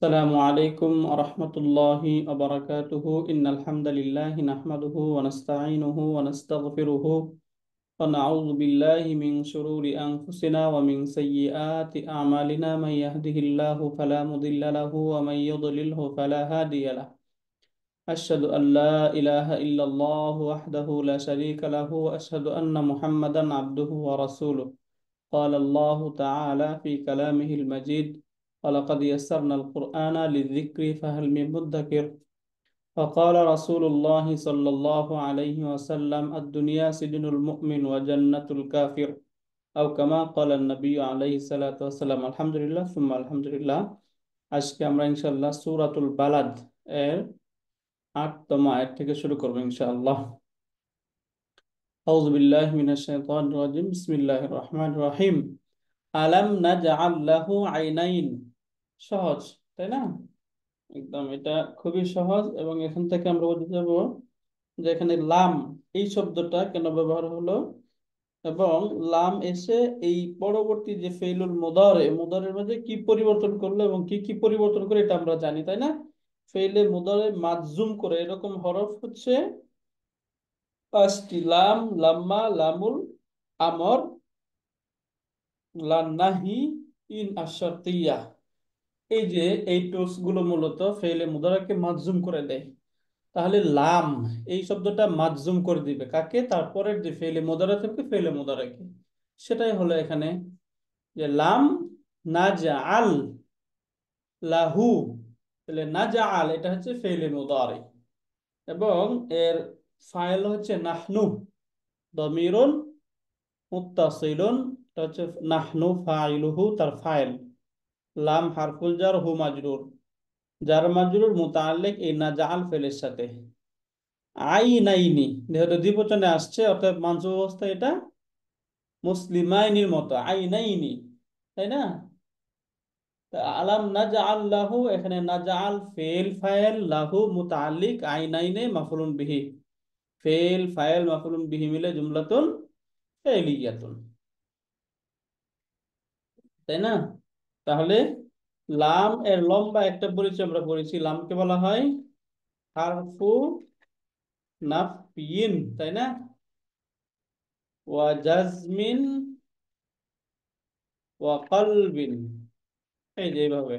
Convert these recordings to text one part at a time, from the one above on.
السلام عليكم ورحمة الله وبركاته إن الحمد لله نحمده ونستعينه ونستغفره ونعوذ بالله من شرور أنفسنا ومن سيئات أعمالنا من يهده الله فلا مضل له ومن يضلله فلا هادي له أشهد أن لا إله إلا الله وحده لا شريك له وأشهد أن محمدا عبده ورسوله قال الله تعالى في كلامه المجيد ولقد يسرنا القرآن للذكر فهل من مدكر فقال رسول الله صلى الله عليه وسلم الدنيا سجن المؤمن وجنة الكافر أو كما قال النبي عليه الصلاة والسلام الحمد لله ثم الحمد لله আজকে আমরা ইনশাআল্লাহ সূরাতুল বালাদ এর ৮তম আয়াত থেকে শুরু করব ইনশাআল্লাহ আউযু বিল্লাহি মিনাশ শাইতানির রাজিম বিসমিল্লাহির রহমানির রহিম আলাম নাজআল লাহু আইনাইন সহজ তাই না একদম এটা খুবই সহজ এবং এখান থেকে আমরা বুঝতে যাবো যে এখানে লাম এই শব্দটা কেন ব্যবহার হলো এবং লাম এসে এই পরবর্তী যে ফেইলুল মুদারে মুদারের মধ্যে কি পরিবর্তন করলো এবং কি কি পরিবর্তন করে এটা আমরা জানি তাই না ফেইলে মুদারে মাজজুম করে এরকম হরফ হচ্ছে পাঁচটি লাম লাম্মা লামুল আমর লান্নাহি ইন আশাতিয়া এই যে এই টুলস গুলো মূলত ফেলে মুদারাকে মাজজুম করে দেয় তাহলে লাম এই শব্দটা মাজজুম করে দিবে কাকে তারপরের যে ফেলে মুদারা থাকবে ফেলে মুদারাকে সেটাই হলো এখানে যে লাম নাজআল লাহু তাহলে নাজআল এটা হচ্ছে ফেলে মুদারি এবং এর ফাইল হচ্ছে নাহনু দমিরুন মুত্তাসিলুন এটা হচ্ছে নাহনু ফাইলুহু তার ফাইল লাম হারফুল জার হু মাজরুর জার মাজরুর মুতাআল্লিক এই নাজআল ফেলের সাথে আইনাইনি যেহেতু দ্বিবচনে আসছে অর্থাৎ মানসুব অবস্থা এটা মুসলিমাইনির মতো আইনাইনি তাই না তা আলাম নাজআল লাহু এখানে নাজআল ফেল ফাইল লাহু মুতাআল্লিক আইনাইনে মাফউলুন বিহি ফেল ফাইল মাফউলুন বিহি মিলে জুমলাতুন ফেলিয়াতুন তাই না তাহলে লাম এর লম্বা একটা পরিচয় আমরা পড়েছি লামকে বলা হয় হারফু নাফিন তাই না ওয়া জাজমিন ওয়া কলবিন এই যে এইভাবে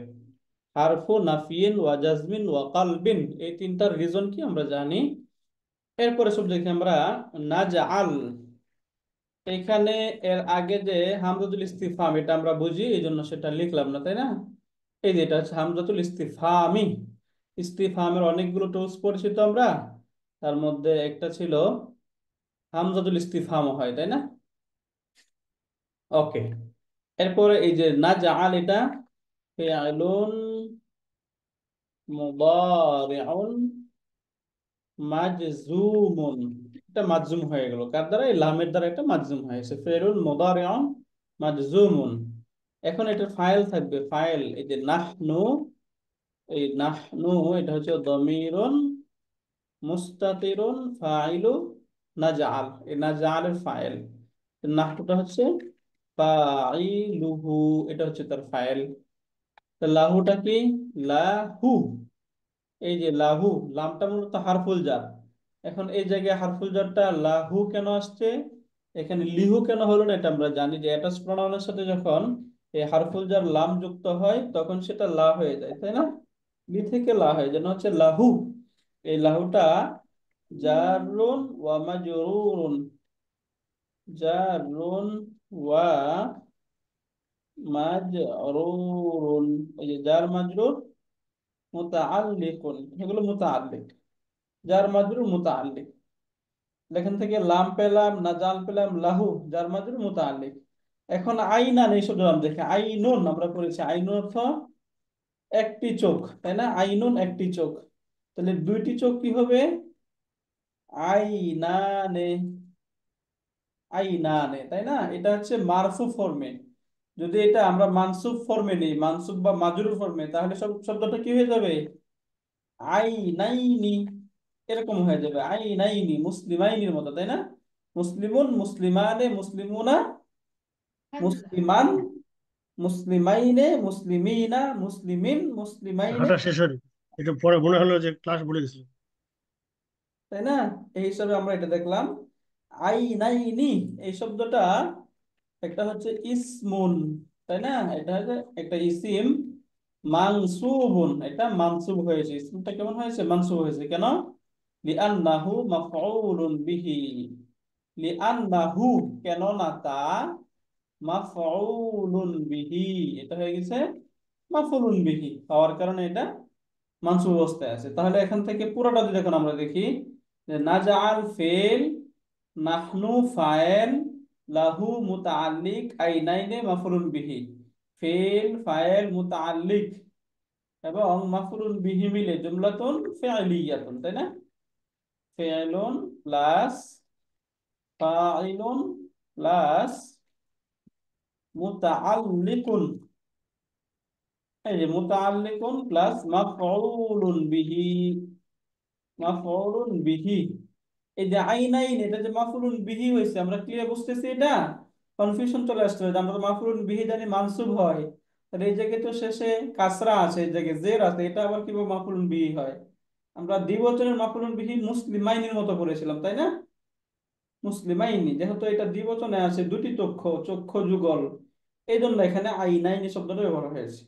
হারফু নাফিন ওয়া জাজমিন ওয়া কলবিন এই তিনটার রিজন কি আমরা জানি এরপরে সব দেখি আমরা নাজআল এখানে এর আগে যে হামজাতুল ইস্তিফহাম এটা আমরা বুঝি এই জন্য সেটা লিখলাম না তাই না এই যে এটা হচ্ছে হামজাতুল ইস্তিফহামি ইস্তিফহামের অনেকগুলো টুলস পরিচিত আমরা তার মধ্যে একটা ছিল হামজাতুল ইস্তিফহাম হয় তাই না ওকে এরপরে এই যে নাজআল এটা ফিআলুন মুদারিউন মাজজুমুন এটা মাজজুম হয়ে গেল কার দ্বারা এই লামের দ্বারা এটা মাজজুম হয়েছে ফিআলুন মুদারিউন মাজজুমুন এখন এটার ফাইল থাকবে ফাইল এই যে নাহনু এই নাহনু এটা হচ্ছে দমিরুন মুস্তাতিরুন ফাইলু নাজআল এই নাজআলের ফাইল নাহনুটা হচ্ছে ফাইলুহু এটা হচ্ছে তার ফাইল তো লাহুটা কি লাহু এই যে লাহু লামটা মূলত হারফুল জার এখন এই জায়গায় হারফুল জারটা লাহু কেন আসছে এখানে লিহু কেন হলো না এটা আমরা জানি যে অ্যাটাচ প্রোনাউনের সাথে যখন এই হারফুল জার লাম যুক্ত হয় তখন সেটা লা হয়ে যায় তাই না লি থেকে লা হয় যেন হচ্ছে লাহু এই লাহুটা জারুন ওয়া মাজরুরুন জারুন ওয়া মাজরুরুন এই যে জার মাজরুর মুতাআল্লিকুন এগুলো মুতাআল্লিক জার মাজরুর মুতাআল্লিক এখান থেকে লাম পেলাম নাজাল পেলাম লাহু জার মাজরুর মুতাআল্লিক এখন আইনান এই শব্দ নাম দেখে আইনুন আমরা পড়েছি আইনুন অর্থ একটি চোখ তাই না আইনুন একটি চোখ তাহলে দুইটি চোখ কি হবে আইনানে আইনানে তাই না এটা হচ্ছে মারফু ফর্মে যদি এটা আমরা মানসুব ফর্মে নিই মানসুব বা মাজরুর ফর্মে তাহলে সব শব্দটা কি হয়ে যাবে আইনাইনি এরকম হয়ে যাবে আইনাইনি মুসলিমাইনির মতো তাই না মুসলিমুন মুসলিমানে মুসলিমুনা মুসলিমান মুসলিমাইনে, মুসলিমিনা, মুসলিমিন, মুসলিমাইনে, হাঁটা শেষ হয়নি, একটু পরে মনে হলো যে ক্লাস ভুলে গেছিল। তাই না? এই হিসাবে আমরা এটা দেখলাম। আইনাইনি এই শব্দটা একটা হচ্ছে ইসমুন, তাই না? এটা হচ্ছে একটা ইসিম, মানসুবুন, এটা মানসুব হয়েছে। ইসমটা কেমন হয়েছে? মানসুব হয়েছে কেন? লিআন্নাহু মাফউলুন বিহি। লিআন্নাহু, কেন না তা, মাফউলুন বিহি, এটা হয়ে গেছে মাফউলুন বিহি হওয়ার কারণে এটা মানসুব অবস্থায় আছে। তাহলে এখান থেকে পুরোটা যদি এখন আমরা দেখি, যে নাজআল ফেল, নাহনু ফায়েল, লাহু মুতাআল্লিক, আইনাইনে মাফউলুন বিহি। ফেল, ফায়েল, মুতাআল্লিক এবং মাফউলুন বিহি মিলে জুমলাতুন ফি'লিয়াতুন, তাই না? ফি'লুন প্লাস ফাইলুন প্লাস মুতাআল্লিকুন। এই যে মুতাআল্লিকুন প্লাস মাফউলুন বিহি, মাফউলুন বিহি। এই যে আইনাইন, এটা যে মাফউলুন বিহি হয়েছে, আমরা ক্লিয়ার বুঝতেছি এটা? কনফিউশন চলে আসছে যে আমরা তো মাফউলুন বিহি জানি মানসুব হয়, তাহলে এই জায়গায় তো শেষে কাসরা আছে, এই জায়গায় জের আছে, এটা আবার কিভাবে মাফউলুন বিহি হয়? আমরা দ্বিবচনের মাফউলুন বিহি মুসলিমাইনের মতো করেছিলাম, তাই না? মুসলিমাইনি যেহেতু এটা দ্বিবচনে আছে, দুটি চক্ষু, চক্ষু যুগল, এই জন্য এখানে আইনাইনি শব্দটা ব্যবহার হয়েছে।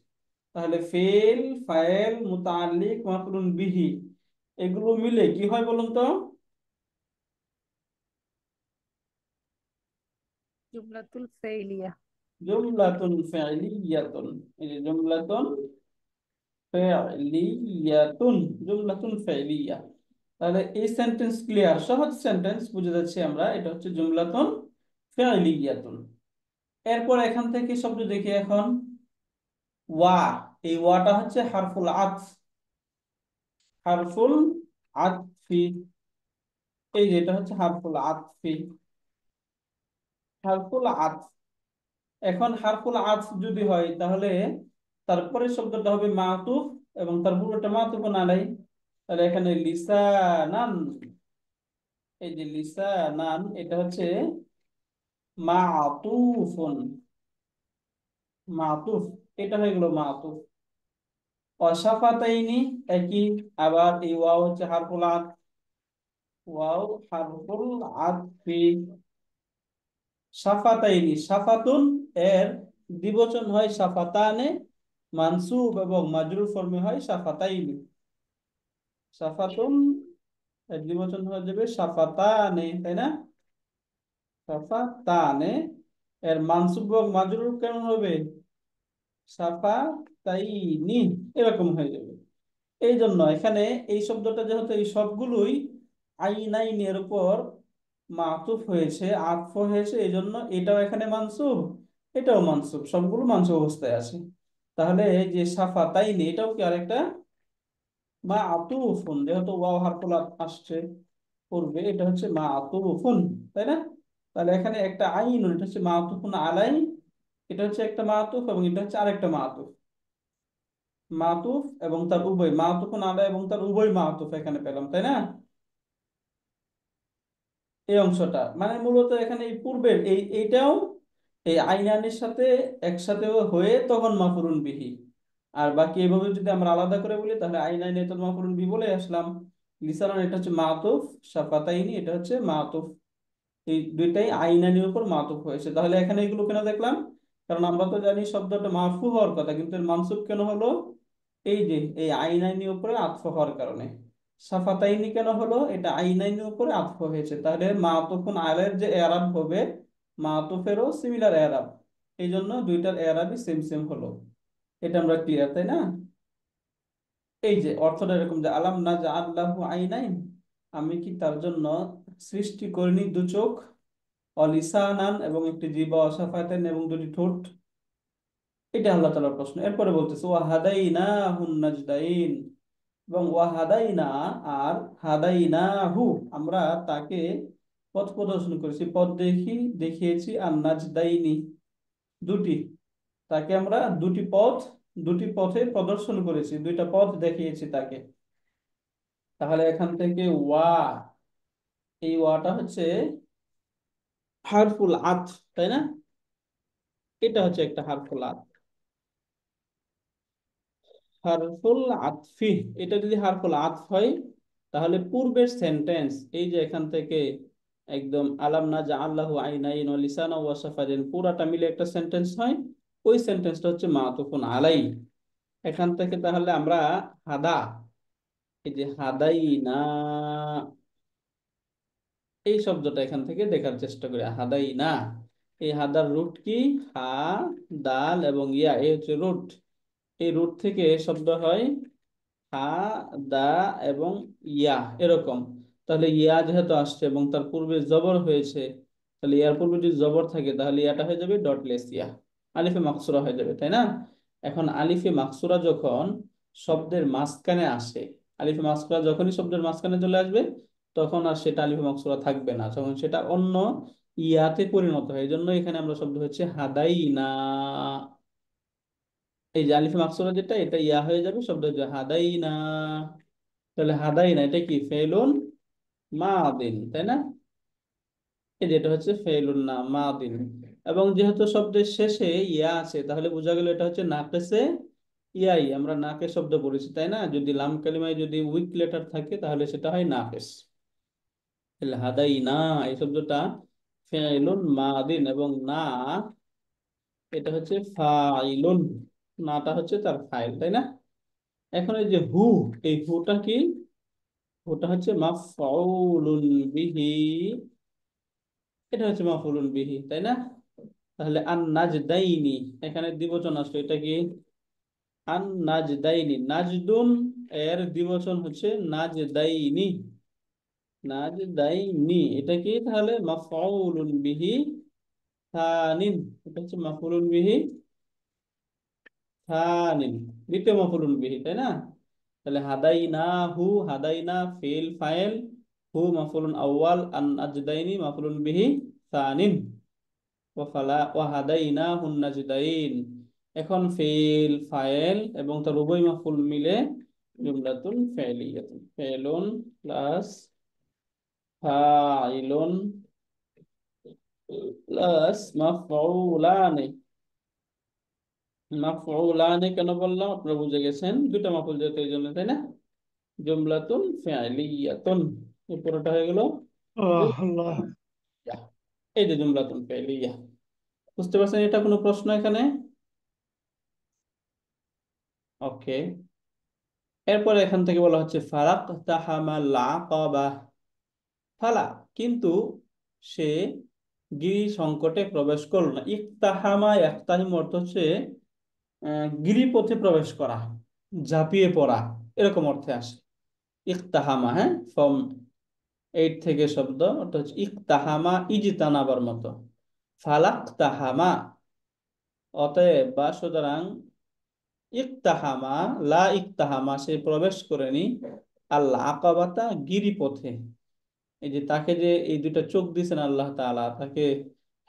তাহলে ফেল, ফাইল, মুতাআল্লিক, মাফউলুন বিহি এগুলো মিলে কি হয় বলুন তো? জুমলাতুল ফেইলিয়া। জুমলাতুন ফি'লিয়াতুন। এই যে জুমলাতুন ফি'লিয়াতুন, জুমলাতুন ফি'লিয়া। তাহলে এই সেন্টেন্স ক্লিয়ার, সহজ সেন্টেন্স বুঝে যাচ্ছে আমরা, এটা হচ্ছে জুমলাতুন ফি'লিয়াতুন। এরপর এখান থেকে শব্দ দেখি এখন, ওয়া। এই ওয়াটা হচ্ছে হারফুল আতফ, হারফুল আতফি। এই যে এটা হচ্ছে হারফুল আতফি, হারফুল আতফ। এখন হারফুল আতফ যদি হয় তাহলে তারপরে শব্দটা হবে মাতুফ এবং তার পুরোটা মাতুফুন আলাই। তাহলে এখানে লিসানান, এই যে লিসানান এটা হচ্ছে মাতুফুন, মাতুফ, এটা হয়ে গেল মাতুফ। অসাফাতাইনি একই, আবার এই ওয়াও হচ্ছে হারফুল আতফ, ওয়াও হারফুল আতফি। সাফাতাইনি, সাফাতুন এর দ্বিবচন হয় সাফাতানে, মানসুব এবং মাজরুর ফর্মে হয় সাফাতাইনি। সাফাতুন এর দ্বিবচন হয়ে যাবে সাফাতানে, তাই না? সাফাতানে এর মানসুব এবং মাজরুর কেমন হবে? সাফাতাইনি, এরকম হয়ে যাবে। এই জন্য এখানে এই শব্দটা যেহেতু এই সবগুলোই আইনাইনের উপর মাতুফ হয়েছে, আতফ হয়েছে, এই জন্য এটাও এখানে মানসুব, এটাও মানসুব, সবগুলো মানসুব অবস্থায় আছে। তাহলে এই যে সাফাতাইনি এটাও কি আরেকটা মা আতুফুন, যেহেতু ওয়াও হারফুল আসছে পূর্বে, এটা হচ্ছে মা আতুফুন, তাই না? তাহলে এখানে একটা আইন, এটা হচ্ছে মা আতুফুন আলাই, এটা হচ্ছে একটা মা আতুফ এবং এটা হচ্ছে আরেকটা মা আতুফ। মাতুফ এবং তার উভয়, মাতুফুন আলাই এবং তার উভয় মাতুফ এখানে পেলাম, তাই না? এই অংশটা মানে মূলত এখানে এই পূর্বের এইটাও এই আইনানির সাথে একসাথে হয়ে তখন মাফুরুন বিহি। আর বাকি এভাবে যদি আমরা আলাদা করে বলি তাহলে আইনাইনে তো মাফুরুন বিহি বলে আসলাম। লিসানান এটা হচ্ছে মাতুফ, শাফাতাইনি এটা হচ্ছে মাতুফ। এই দুইটাই আইনানির উপর মাতুফ হয়েছে। তাহলে এখানে এগুলো কেন দেখলাম? কারণ আমরা তো জানি শব্দটা মারফু হওয়ার কথা, কিন্তু এর মানসুব কেন হলো? এই যে এই আইনাইনি উপরে আতফ হওয়ার কারণে। সাফাতাইনি কেন হলো? এটা আইনাইনি উপরে আতফ হয়েছে। তাহলে মাতুফুন আলের যে এরাব হবে, মাতুফেরও সিমিলার এরাব, এই জন্য দুইটার এরাবই সেম সেম হলো। এটা আমরা ক্লিয়ার, তাই না? এই যে অর্থটা এরকম যে আলাম না যা আল্লাহু আইনাইন, আমি কি তার জন্য সৃষ্টি করিনি দু চোখ, অলিসানান এবং একটি জিহ্বা, অসাফাতাইন এবং দুটি ঠোঁট। এটা আল্লাহ তাআলার প্রশ্ন। এরপরে বলতেছে ওয়া হাদাইনাহুন নাজদাইন, এবং ওয়া হাদাইনা আর হাদাইনাহু, আমরা তাকে পথ প্রদর্শন করেছি, পথ দেখিয়েছি, আর নাজদাইনি দুটি, তাকে আমরা দুটি পথ, দুটি পথে প্রদর্শন করেছি, দুইটা পথ দেখিয়েছি তাকে। তাহলে এখান থেকে ওয়া, এই ওয়াটা হচ্ছে হারফুল আতফ, তাই না? এটা হচ্ছে একটা হারফুল আতফ। হারফুল আতফি, এটা যদি হারফুল আতফ হয় তাহলে পূর্বের সেন্টেন্স, এই যে এখান থেকে একদম আলাম না জা আল্লাহু আইনাইন ওয়া লিসানা ওয়া শাফাতাইন পুরাটা মিলে একটা সেন্টেন্স হয়, ওই সেন্টেন্সটা হচ্ছে মাতুফুন আলাই। এখান থেকে তাহলে আমরা হাদা, এই যে হাদাই না, এই শব্দটা এখান থেকে দেখার চেষ্টা করি। হাদাই না, এই হাদার রুট কি? হা, দাল এবং ইয়া, এই হচ্ছে রুট। এই রুট থেকে শব্দ হয় হা, দা এবং ইয়া, এরকম। তাহলে ইয়া যেহেতু আসছে এবং তার পূর্বে জবর হয়েছে, তাহলে ইয়ার পূর্বে যদি জবর থাকে তাহলে ইয়াটা হয়ে যাবে ডটলেস ইয়া, আলিফে মাকসুরা হয়ে যাবে, তাই না? এখন আলিফে মাকসুরা যখন শব্দের মাঝখানে আসে, আলিফে মাকসুরা যখনই শব্দের মাঝখানে চলে আসবে তখন আর সেটা আলিফে মাকসুরা থাকবে না, তখন সেটা অন্য ইয়াতে পরিণত হয়। এই জন্য এখানে আমরা শব্দ হচ্ছে হাদাই না, এই যে আলিফে মাকসুরা যেটা, এটা ইয়া হয়ে যাবে, শব্দ হচ্ছে হাদাই না। তাহলে হাদাই না এটা কি? ফেলুন মাদিন, তাই না? এই যেটা হচ্ছে ফেলুন না মাদিন। এবং যেহেতু শব্দের শেষে ইয়া আছে তাহলে বোঝা গেল এটা হচ্ছে নাকেসে ইয়াই, আমরা নাকেস শব্দ পড়েছি, তাই না? যদি লাম কালিমায় যদি উইক লেটার থাকে তাহলে সেটা হয় নাকেস। তাহলে হাদাই না, এই শব্দটা ফেলুন মাদিন, এবং না এটা হচ্ছে ফাইলুন, নাটা হচ্ছে তার ফাইল, তাই না? এখন এই যে হু, এই হুটা কি? হুটা হচ্ছে মাফউলুন বিহি, এটা হচ্ছে মাফউলুন বিহি, তাই না? তাহলে আন নাজদাইনি, এখানে দ্বিবচন আসলো, এটা কি? আন নাজদাইনি, নাজদুন এর দ্বিবচন হচ্ছে নাজদাইনি, নাজদাইনি এটা কি? তাহলে মাফউলুন বিহি থানিন, এটা হচ্ছে মাফউলুন বিহি থানিন, দ্বিতীয় মাফউলুন বিহি, তাই না? তাহলে হাদাইনা হু, হাদাইনা ফিল ফাইল, হু মাফউলুন আউয়াল, আন নাজদাইনি মাফউলুন বিহি থানিন, ওয়াফালা ওয়াহাদাইনা হুন্নাজদাইন। এখন ফেল ফাইল এবং তার উভয় মাফুল মিলে জুমলাতুন ফেলিয়াতুন, ফেলুন প্লাস ফাইলুন প্লাস মাফউলানি। মাফউলানি কেন বললাম আপনারা বুঝে গেছেন, দুটো মাফুল যেহেতু এই জন্য, তাই না? জুমলাতুন ফেলিয়াতুন, এই পুরোটা হয়ে গেল আল্লাহ। জুমলা। এই যে জুমলাতুন ফেলিয়া, বুঝতে পারছেন? এটা কোনো প্রশ্ন এখানে? ওকে। এরপরে এখান থেকে বলা হচ্ছে ফারাক তাহামাল আকাবা, ফালা কিন্তু সে গিরি সংকটে প্রবেশ করলো না। ইকতাহামা, ইকতাহিম অর্থ হচ্ছে গিরিপথে প্রবেশ করা, ঝাঁপিয়ে পড়া, এরকম অর্থে আসে ইকতাহামা। হ্যাঁ, ফর্ম 8 থেকে শব্দ, অর্থ হচ্ছে ইকতাহামা ইজতানাবার মতো। ফালাক তাহামা, অতএব বা সুতরাং, ইকতাহামা লা ইকতাহামা সে প্রবেশ করেনি, আল্লাহ আকাবাতা গিরিপথে। এই যে তাকে যে এই দুইটা চোখ দিয়েছেন আল্লাহ তাআলা, তাকে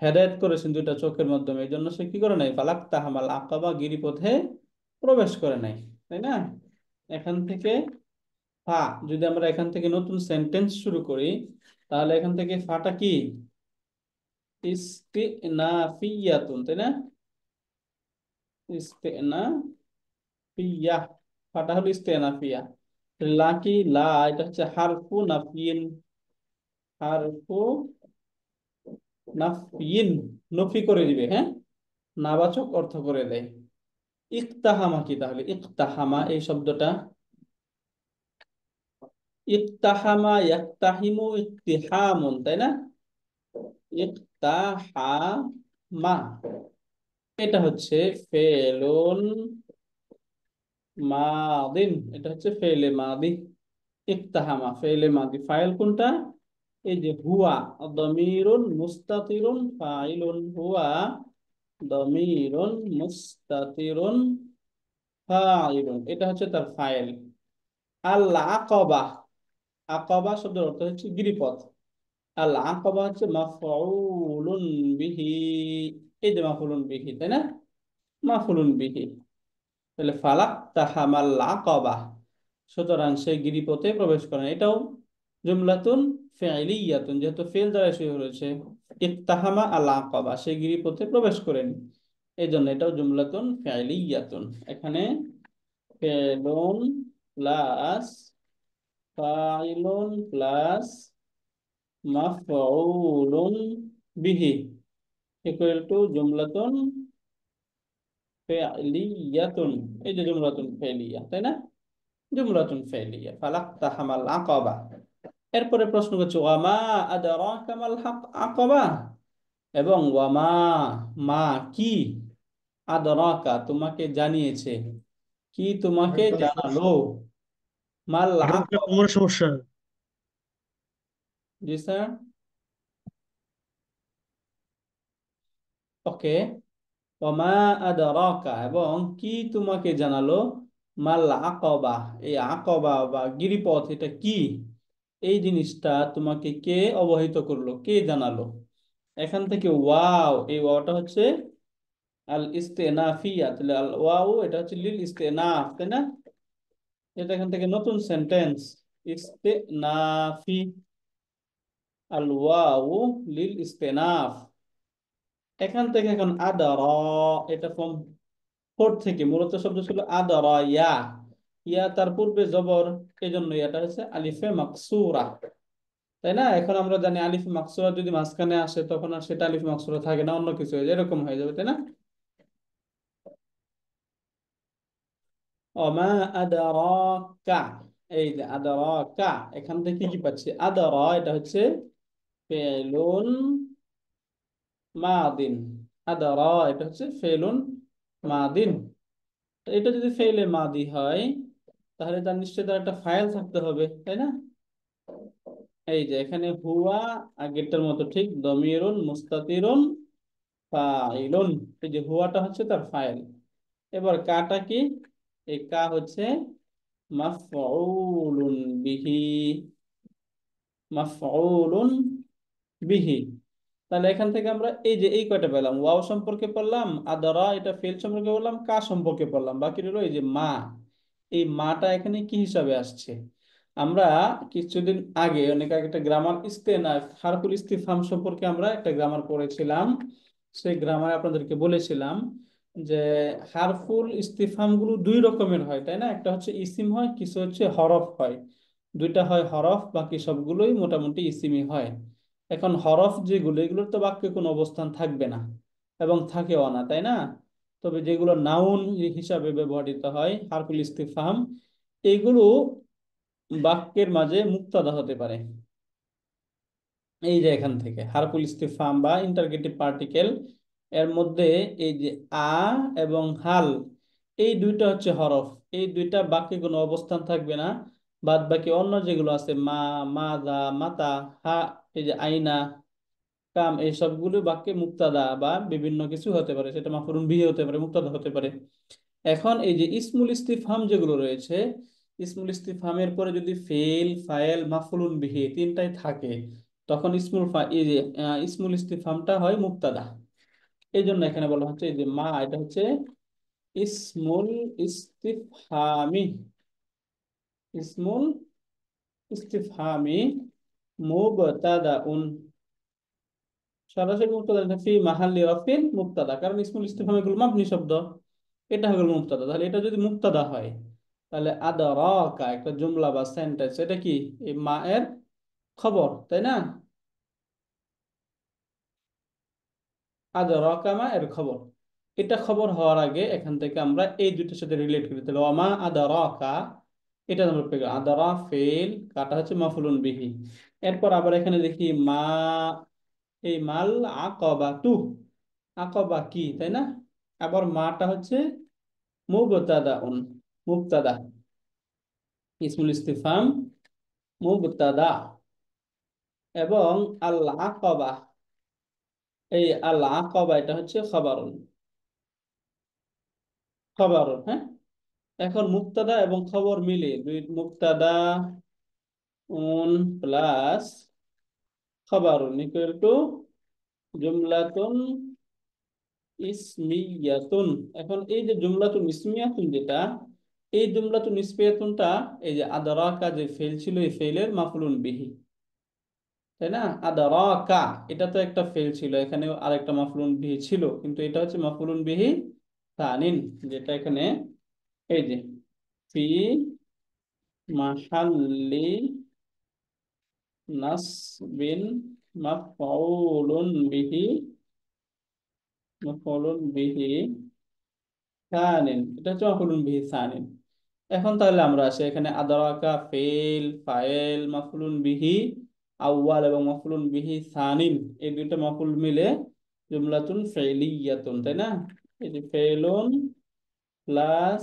হেদায়েত করেছেন দুইটা চোখের মাধ্যমে, এই জন্য সে কি করে নাই? ফালাক তাহামাল আকাবা, গিরিপথে প্রবেশ করে নাই, তাই না? এখান থেকে ফা, যদি আমরা এখান থেকে নতুন সেন্টেন্স শুরু করি তাহলে এখান থেকে ফাটা কি? ইস্তিনাফিয়াতুন, তাই না? ইস্তিনাফিয়া, ফাটা হলো ইস্তিনাফিয়া। লা কি? লা এটা হচ্ছে হারফু নাফিন, হারফু নাফিন, নফি করে দিবে, হ্যাঁ, নাবাচক অর্থ করে দেয়। ইকতাহামা কি তাহলে? ইকতাহামা এই শব্দটা, ইকতাহামা ইয়াকতাহিমু ইকতিহামুন, তাই না? ইকতাহামা এটা হচ্ছে ফেলুন মাদিন, এটা হচ্ছে ফেলে মাদি। ইকতাহামা ফেলে মাদি, ফাইল কোনটা? এই যে হুয়া দমিরুন মুস্তাতিরুন ফাইলুন, হুয়া দমিরুন মুস্তাতিরুন ফাইলুন, এটা হচ্ছে তার ফাইল। আল আকাবা, আকাবা শব্দের অর্থ হচ্ছে গিরিপথ। আল আকাবা হচ্ছে মাফউলুন বিহি, এই যে মাফউলুন বিহি, তাই না? মাফউলুন বিহি। তাহলে ফালাক তাহামাল আকাবা, সুতরাং সে গিরিপথে প্রবেশ করেন, এটাও জুমলাতুন ফি'লিয়াতুন, যেহেতু ফেল দ্বারা শুরু হয়েছে। ইকতাহামা আল আকাবা, সে গিরিপথে প্রবেশ করেন, এই জন্য এটাও জুমলাতুন ফি'লিয়াতুন। এখানে ফেলুন প্লাস ফাইলুন প্লাস মাফউলুন বিহি ইকুয়াল টু জুমলাতুন ফেলিয়াতুন। এই যে জুমলাতুন ফেলিয়া, তাই না? জুমলাতুন ফেলিয়া ফালাক্তা হামাল আকাবা। এরপরে প্রশ্ন করছে ওয়ামা আদরাকা মাল আকাবা, এবং ওয়ামা, মা কি, আদরাকা তোমাকে জানিয়েছে, কি তোমাকে এটা তাহলে জানালো, সমস্যা, মাল এটা তাহলে আকাবা। কোমরের সমস্যা। জি স্যার। ওকে। ওমা আদরাকা, এবং কি তোমাকে জানালো, মাল আকাবা, এই আকাবা বা গিরিপথ এটা কি, এই জিনিসটা তোমাকে কে অবহিত করলো, কে জানালো। এখান থেকে ওয়াও, এই ওয়াওটা হচ্ছে আল ইস্তেনাফিয়া, তাহলে আল ওয়াও এটা হচ্ছে লিল ইস্তেনাফ, তাই না? এটা এখান থেকে নতুন সেন্টেন্স, ইস্তেনাফি, আল ওয়াও লিল ইস্তেনাফ। এখান থেকে এখন আদার, এটা ফর্ম ফোর থেকে, মূলত শব্দ ছিল আদারা ইয়া, ইয়া তার পূর্বে জবর, এই জন্য এটা হচ্ছে আলিফে মাকসুরা, তাই না? এখন আমরা জানি আলিফে মাকসুরা যদি মাঝখানে আসে তখন আর সেটা আলিফে মাকসুরা থাকে না, অন্য কিছু হয়ে যায়, এরকম হয়ে যাবে, তাই না? অমা আদারাকা, এই যে আদারাকা, এখান থেকে কি পাচ্ছি, আদারা এটা হচ্ছে ফেলুন মাদিন, আদারা এটা হচ্ছে ফেলুন মাদিন। এটা যদি ফেলে মাদি হয় তাহলে তার নিশ্চয়ই তার একটা ফাইল থাকতে হবে, তাই না? এই যে এখানে হুয়া আগেরটার মতো ঠিক দমিরুন মুস্তাতিরুন ফাইলুন, এই যে হুয়াটা হচ্ছে তার ফাইল। এবার কাটা কি, এই কা হচ্ছে মাফউলুন বিহি, মাফউলুন বিহি। তাহলে এখান থেকে আমরা এই যে এই কয়টা পেলাম, ওয়াও সম্পর্কে পড়লাম, আদরা এটা ফেল সম্পর্কে বললাম, কা সম্পর্কে পড়লাম, বাকি রইলো এই যে মা। এই মাটা এখানে কি হিসাবে আসছে, আমরা কিছুদিন আগে, অনেক আগে একটা গ্রামার ইস্তেনাফ হারফুল ইস্তিফহাম সম্পর্কে আমরা একটা গ্রামার পড়েছিলাম। সেই গ্রামারে আপনাদেরকে বলেছিলাম যে হারফুল ইস্তিফহাম গুলো দুই রকমের হয়, তাই না? একটা হচ্ছে ইসিম হয়, কিছু হচ্ছে হরফ হয়। দুইটা হয় হরফ, বাকি সবগুলোই মোটামুটি ইসিমই হয়। এখন হরফ যেগুলো, এগুলোর তো বাক্যে কোনো অবস্থান থাকবে না এবং থাকেও না, তাই না? তবে যেগুলো নাউন হিসাবে ব্যবহৃত হয় হারফুল ইস্তিফহাম, এইগুলো বাক্যের মাঝে মুক্তাদা হতে পারে। এই যে এখান থেকে হারফুল ইস্তিফহাম বা ইন্টারগেটিভ পার্টিকেল, এর মধ্যে এই যে আ এবং হাল, এই দুইটা হচ্ছে হরফ, এই দুইটা বাক্যে কোনো অবস্থান থাকবে না। বাদ বাকি অন্য যেগুলো আছে মা, মাদা, মাতা, হা, এই যে আইনা, কাম, এই সবগুলো বাক্যে মুক্তাদা বা বিভিন্ন কিছু হতে পারে, সেটা মাফরুন বিহি হতে পারে, মুক্তাদা হতে পারে। এখন এই যে ইসমুল ইস্তিফহাম যেগুলো রয়েছে, ইসমুল ইস্তিফহামের পরে যদি ফেল, ফাইল, মাফউলুন বিহি তিনটাই থাকে, তখন এই যে ইসমুল ইস্তিফহামটা হয় মুক্তাদা। এই জন্য এখানে বলা হচ্ছে এই যে মা এটা হচ্ছে ইসমুল ইস্তিফহামি, ইসমুল ইস্তিফহামি মুবতাদাউন, সরাসরি মুক্তাদা না, ফি মাহাল্লি রাফিন মুক্তাদা, কারণ ইসমুল ইস্তিফহাম এগুলো মাবনি শব্দ, এটা হলো মুক্তাদা। তাহলে এটা যদি মুক্তাদা হয় তাহলে আদরাকা একটা জুমলা বা সেন্টেন্স, এটা কি, এই মা এর খবর, তাই না? আদরাকা মা এর খবর, এটা খবর হওয়ার আগে এখান থেকে আমরা এই দুইটার সাথে রিলেট করি, তাহলে ওমা আদরাকা, এটা আমরা পেলাম আদরা ফেল, কাটা হচ্ছে মাফুলুন বিহি। এরপর আবার এখানে দেখি মা, এই মাল আকাবা তু, আকাবা কি, তাই না? আবার মাটা হচ্ছে মুবতাদাউন, মুবতাদা, ইসমুল ইস্তিফহাম মুবতাদা। এবং আল আকাবা, এই আল আকাবা এটা হচ্ছে খবরুন, খবরুন, হ্যাঁ। এখন মুবতাদা এবং খবর মিলে দুই, মুবতাদা উন প্লাস খবরুন ইকুয়াল টু জুমলাতুন ইসমিয়াতুন। এখন এই যে জুমলাতুন ইসমিয়াতুন যেটা, এই জুমলাতুন ইসমিয়াতুনটা এই যে আদরাকা যে ফেল ছিল, এই ফেলের মাফুলুন বিহি, তাই না? আদারাকা, এটা তো একটা ফেল ছিল, এখানে আরেকটা মাফউলুন বিহি ছিল, কিন্তু এটা হচ্ছে মাফউলুন বিহি তানিন, যেটা এখানে এই যে ফি মাহাল্লি নাসবিন মাফউলুন বিহি, মাফউলুন বিহি সানিন, এটা হচ্ছে মাফউলুন বিহি সানিন। এখন তাহলে আমরা আসি এখানে আদারাকা ফেল ফাইল মাফউলুন বিহি আউয়াল এবং মাফউলুন বিহি সানিন, এই দুইটা মাফউল মিলে জুমলাতুন ফেলিয়াতুন, তাই না? এই যে ফেলুন প্লাস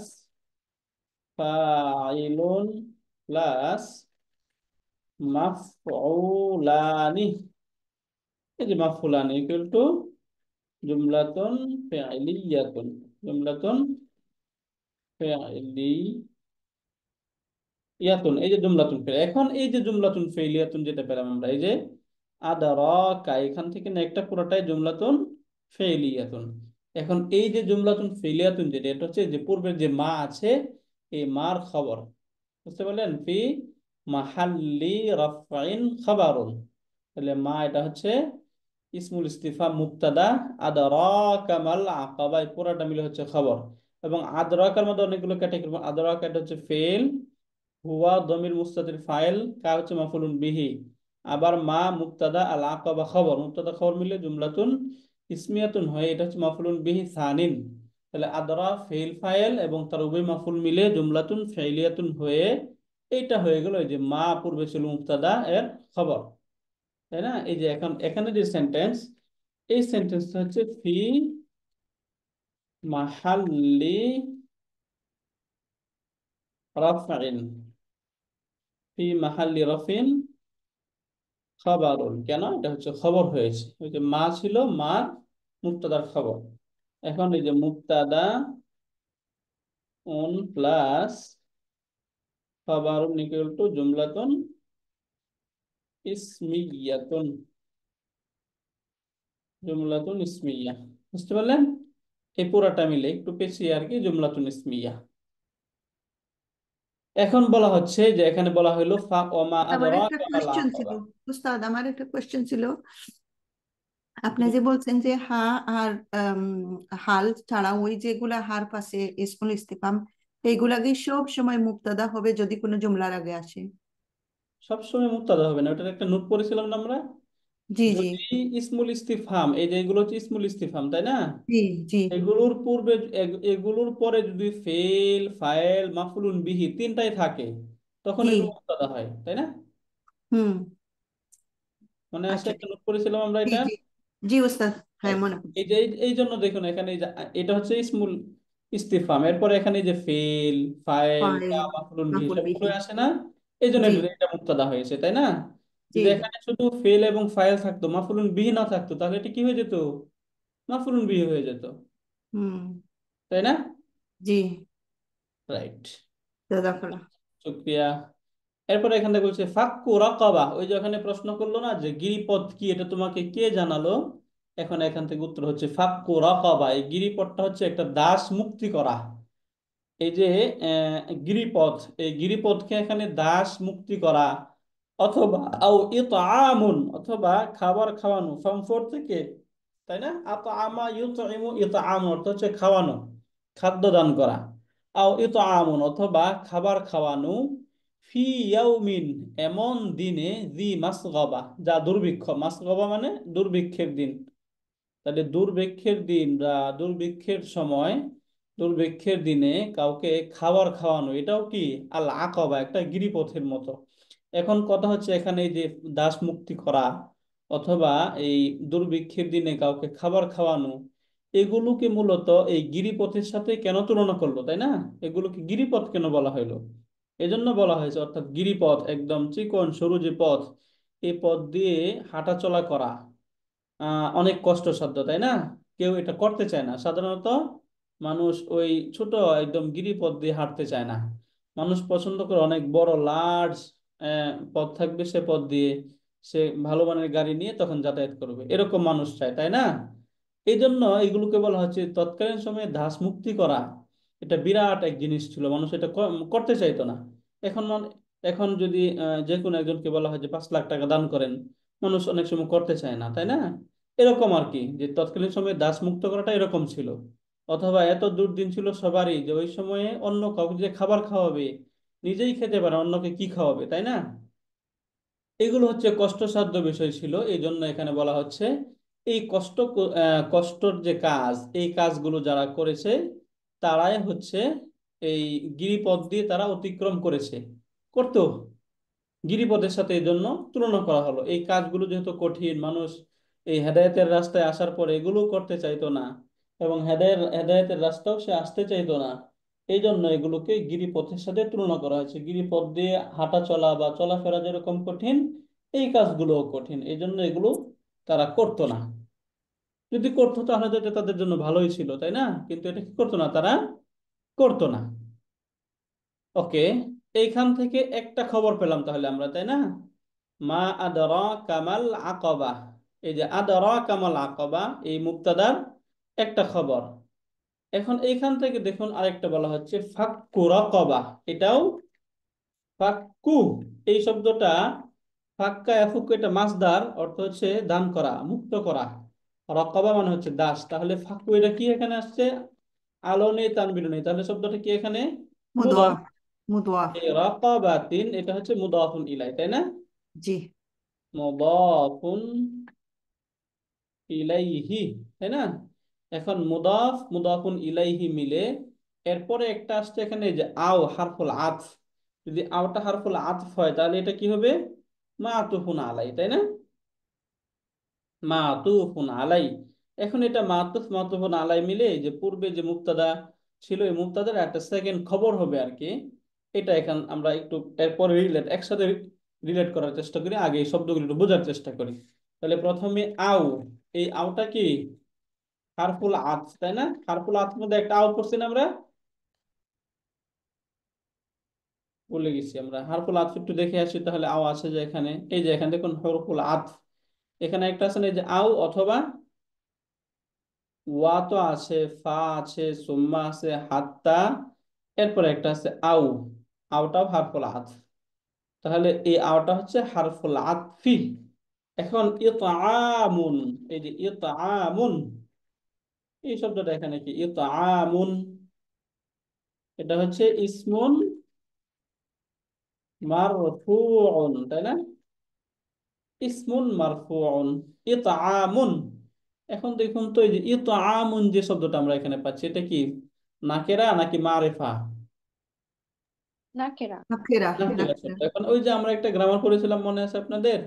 ফাইলুন প্লাস মাফউলানি, এই যে মাফউলানি ইকুয়াল টু জুমলাতুন ফেলিয়াতুন, জুমলাতুন ইয়াতুন, এই যে জুমলাতুন ফেল। এখন এই যে জুমলাতুন ফেলিয়াতুন যেটা পেলাম আমরা, এই যে আদারাকা, এখান থেকে না একটা পুরোটাই জুমলাতুন ফেলিয়াতুন। এখন এই যে জুমলাতুন ফেলিয়াতুন যেটা, এটা হচ্ছে যে পূর্বের যে মা আছে এই মার খবর, বুঝতে পারলেন? ফি মাহাল্লি রাফাইন খাবারুন, তাহলে মা এটা হচ্ছে ইসমুল ইস্তিফাম মুবতাদা, আদরাকা মাল আকাবা, এই পুরোটা মিলে হচ্ছে খবর। এবং আদরাকার মধ্যে অনেকগুলো ক্যাটাগরি, আদরাকা এটা হচ্ছে ফেল, হুয়া দমির মুস্তাতির ফাইল, কা হচ্ছে মাফুলুন বিহি, আবার মা মুক্তাদা, আল আকাবা খবর, মুক্তাদা খবর মিলে জুমলাতুন ইসমিয়াতুন হয়ে এটা হচ্ছে মাফুলুন বিহি সানিন। তাহলে আদরা ফেল ফাইল এবং তার উভয় মাফুল মিলে জুমলাতুন ফেলিয়াতুন হয়ে এইটা হয়ে গেল এই যে মা পূর্বে ছিল মুক্তাদা এর খবর, তাই না? এই যে এখন এখানে যে সেন্টেন্স, এই সেন্টেন্সটা হচ্ছে ফি মাহাল্লি রাফিন, ফি মাহাল্লি রাফিন খবরুন, কেন এটা হচ্ছে খবর হয়েছে, ওই যে মা ছিল, মার মুক্তাদার খবর। এখন এই যে মুক্তাদা উন প্লাস খবরুন ইকুয়াল টু জুমলাতুন ইসমিয়াতুন, জুমলাতুন ইসমিয়া, বুঝতে পারলেন? এই পুরাটা মিলে একটু পেছিয়ে আর কি জুমলাতুন ইসমিয়া। এখন বলা হচ্ছে যে এখানে বলা হলো ফা ওমা আমার একটা আদরাকা মাল কোয়েশ্চেন ছিল, আকাবা। উস্তাদ, আমার একটা কোয়েশ্চেন ছিল। আপনি যে বলছেন যে হা আর আম, হাল ছাড়া ওই যেগুলা হার পাশে ইসমুল ইস্তিফাম, এইগুলাকে সব সময় মুক্তাদা হবে যদি কোনো জুমলার আগে আসে? সবসময় মুক্তাদা হবে না, ওটার একটা নোট পড়েছিলাম না আমরা। জি জি। যদি ইসমুল ইস্তিফহাম, এই যে এগুলো হচ্ছে ইসমুল ইস্তিফহাম, তাই না? জি জি। এগুলোর পূর্বে এগুলোর পরে যদি ফেল ফাইল মাফুলুন বিহি তিনটাই থাকে, তখন জি। এগুলো মুক্তাদা হয়, তাই না? হুম। মনে আছে আচ্ছা একটা ঠিক। নোট করেছিলাম আমরা জি এটা। জি। জি উস্তাদ, হ্যাঁ Right. মনে পড়ছে। এই যে এই জন্য দেখুন এখানে এই যে এটা হচ্ছে ইসমুল ইস্তিফহাম, এরপরে এখানে এই যে ফেল ফাইল বা ফাইল মাফুলুন বিহি মাফুল সবগুলো বিহি। আসে না, এই জন্য জি এটা মুক্তাদা হয়েছে, তাই না? জি। যদি এখানে শুধু ফেল এবং ফাইল থাকতো, মাফুলুন বিহি না থাকতো, তাহলে এটা কি হয়ে যেত? মাফুলুন বিহি হয়ে যেত, হুম। তাই না? জি। রাইট, জাযাকাল্লাহ। শুক্রিয়া। এরপরে এখানে বলছে ফাক্কু রাকাবা, ওই যে ওখানে প্রশ্ন করলো না যে গিরিপথ কি, এটা তোমাকে কে জানালো? এখন এখান থেকে উত্তর হচ্ছে ফাক্কু রাকাবা, এই গিরিপথটা হচ্ছে একটা দাস মুক্তি করা। এই যে গিরিপথ, এই গিরিপথকে এখানে দাস মুক্তি করা, অথবা আও ইতআমুন, অথবা খাবার খাওয়ানো, ফ্রম ফোর থেকে, তাই না? আতআমা ইউতইমু, ইতআম অর্থ হচ্ছে খাওয়ানো, খাদ্য দান করা। আও ইতআমুন, অথবা খাবার খাওয়ানো, ফি ইয়াউমিন, এমন দিনে, জি মাসগাবা, যা দুর্ভিক্ষ, মাসগাবা মানে দুর্ভিক্ষের দিন। তাহলে দুর্ভিক্ষের দিন বা দুর্ভিক্ষের সময়, দুর্ভিক্ষের দিনে কাউকে খাবার খাওয়ানো, এটাও কি আল আকাবা, একটা গিরিপথের মতো। এখন কথা হচ্ছে এখানে এই যে দাস মুক্তি করা অথবা এই দুর্ভিক্ষের দিনে কাউকে খাবার খাওয়ানো, এগুলোকে মূলত এই গিরিপথের সাথে কেন তুলনা করলো, তাই না? এগুলোকে গিরিপথ কেন বলা হলো? এজন্য বলা হয়েছে, অর্থাৎ গিরিপথ একদম চিকন সরু যে পথ, এই পথ দিয়ে হাঁটা চলা করা অনেক কষ্টসাধ্য, তাই না? কেউ এটা করতে চায় না সাধারণত। মানুষ ওই ছোট একদম গিরিপথ দিয়ে হাঁটতে চায় না, মানুষ পছন্দ করে অনেক বড় লার্জ পথ থাকবে, সে পথ দিয়ে সে ভালো মানের গাড়ি নিয়ে তখন যাতায়াত করবে, এরকম মানুষ চায়, তাই না? এই জন্য এগুলোকে বলা হচ্ছে তৎকালীন সময়ে দাস মুক্তি করা, এটা বিরাট এক জিনিস ছিল, মানুষ এটা করতে চাইতো না। এখন এখন যদি যে কোনো একজনকে বলা হয় যে 5 লাখ টাকা দান করেন, মানুষ অনেক সময় করতে চায় না, তাই না? এরকম আর কি, যে তৎকালীন সময়ে দাস মুক্ত করাটা এরকম ছিল। অথবা এত দুর্দিন ছিল সবারই যে ওই সময়ে অন্য কাউকে যে খাবার খাওয়াবে, নিজেই খেতে পারে, অন্যকে কি খাওয়াবে, তাই না? এগুলো হচ্ছে কষ্টসাধ্য বিষয় ছিল, এই জন্য এখানে বলা হচ্ছে এই কষ্টর যে কাজ, এই কাজগুলো যারা করেছে তারাই হচ্ছে এই গিরিপথ দিয়ে তারা অতিক্রম করেছে, করতো। গিরিপথের সাথে এই জন্য তুলনা করা হলো। এই কাজগুলো যেহেতু কঠিন, মানুষ এই হেদায়েতের রাস্তায় আসার পরে এগুলো করতে চাইতো না, এবং হেদায়েতের রাস্তাও সে আসতে চাইতো না। এই জন্য এগুলোকে গিরিপথের সাথে তুলনা করা হয়েছে। গিরিপথ দিয়ে হাঁটা চলা বা চলাফেরা যেরকম কঠিন, এই কাজগুলোও কঠিন, এই জন্য এগুলো তারা করতো না। যদি করতো তাহলে তো এটা তাদের জন্য ভালোই ছিল, তাই না? কিন্তু এটা কি করতো না, তারা করতো না। ওকে, এইখান থেকে একটা খবর পেলাম তাহলে আমরা, তাই না? মা আদরা কামাল আকাবা, এই যে আদরা কামাল আকাবা, এই মুক্তাদার একটা খবর। এখন এইখান থেকে দেখুন আরেকটা বলা হচ্ছে ফাক্কু রাকাবা, এটাও ফাক্কু, এই শব্দটা ফাক্কা ইয়াফুক্কু, এটা মাসদার, অর্থ হচ্ছে দান করা, মুক্ত করা। রাকাবা মানে হচ্ছে দাস, তাহলে ফাক্কু এটা কি এখানে আসছে? আলো নেই, তানবির নেই, তাহলে শব্দটা কি এখানে? মুদাফ। মুদওয়াফ। মুদওয়াফ। এই রাকাবাতিন এটা হচ্ছে মুদাফুন ইলাই, তাই না? জি। মুদাফুন ইলাইহি, তাই না? এখন মুদাফ মুদাফুন ইলাইহি মিলে এরপরে একটা আসছে এখানে যে আও হারফুল আতফ। যদি আওটা হারফুল আতফ হয় তাহলে এটা কি হবে? মাতুফুন আলাই, তাই না? মাতুফুন আলাই। এখন এটা মাতুফ মাতুফুন আলাই মিলে যে পূর্বে যে মুক্তাদা ছিল, এই মুক্তাদার একটা সেকেন্ড খবর হবে আর কি। এটা এখন আমরা একটু এরপরে একসাথে রিলেট করার চেষ্টা করি, আগে এই শব্দগুলো একটু বোঝার চেষ্টা করি। তাহলে প্রথমে আও, এই আওটা কি? হারফুল আতফ, তাই না? হারফুল আতফ মধ্যে একটা আও পড়ছি না আমরা? বলে গেছি আমরা হারফুল আতফ, একটু দেখে আসি তাহলে। আও আছে যে এখানে, এই যে এখানে দেখুন হরফুল আতফ, এখানে একটা আছে না, এই যে আও অথবা ওয়া তো আছে, ফা আছে, সুম্মা আছে, হাত্তা, এরপরে একটা আছে আউ। আওটাও হারফুল আতফ, তাহলে এই আওটা হচ্ছে হারফুল আতফি। এখন ইতআমুন, এই যে ইতআমুন, এই শব্দটা এখানে কি? ইতআমুন এটা হচ্ছে ইসমুন মারফুউন, তাই না? ইসমুন মারফুউন, ইতআমুন। এখন দেখুন তো এই যে ইতআমুন যে শব্দটা আমরা এখানে পাচ্ছি, এটা কি নাকেরা নাকি মারিফা? নাকেরা। নাকেরা। নাকিরা নাকেরা। শব্দ। এখন ওই যে আমরা একটা গ্রামার করেছিলাম, মনে আছে আপনাদের?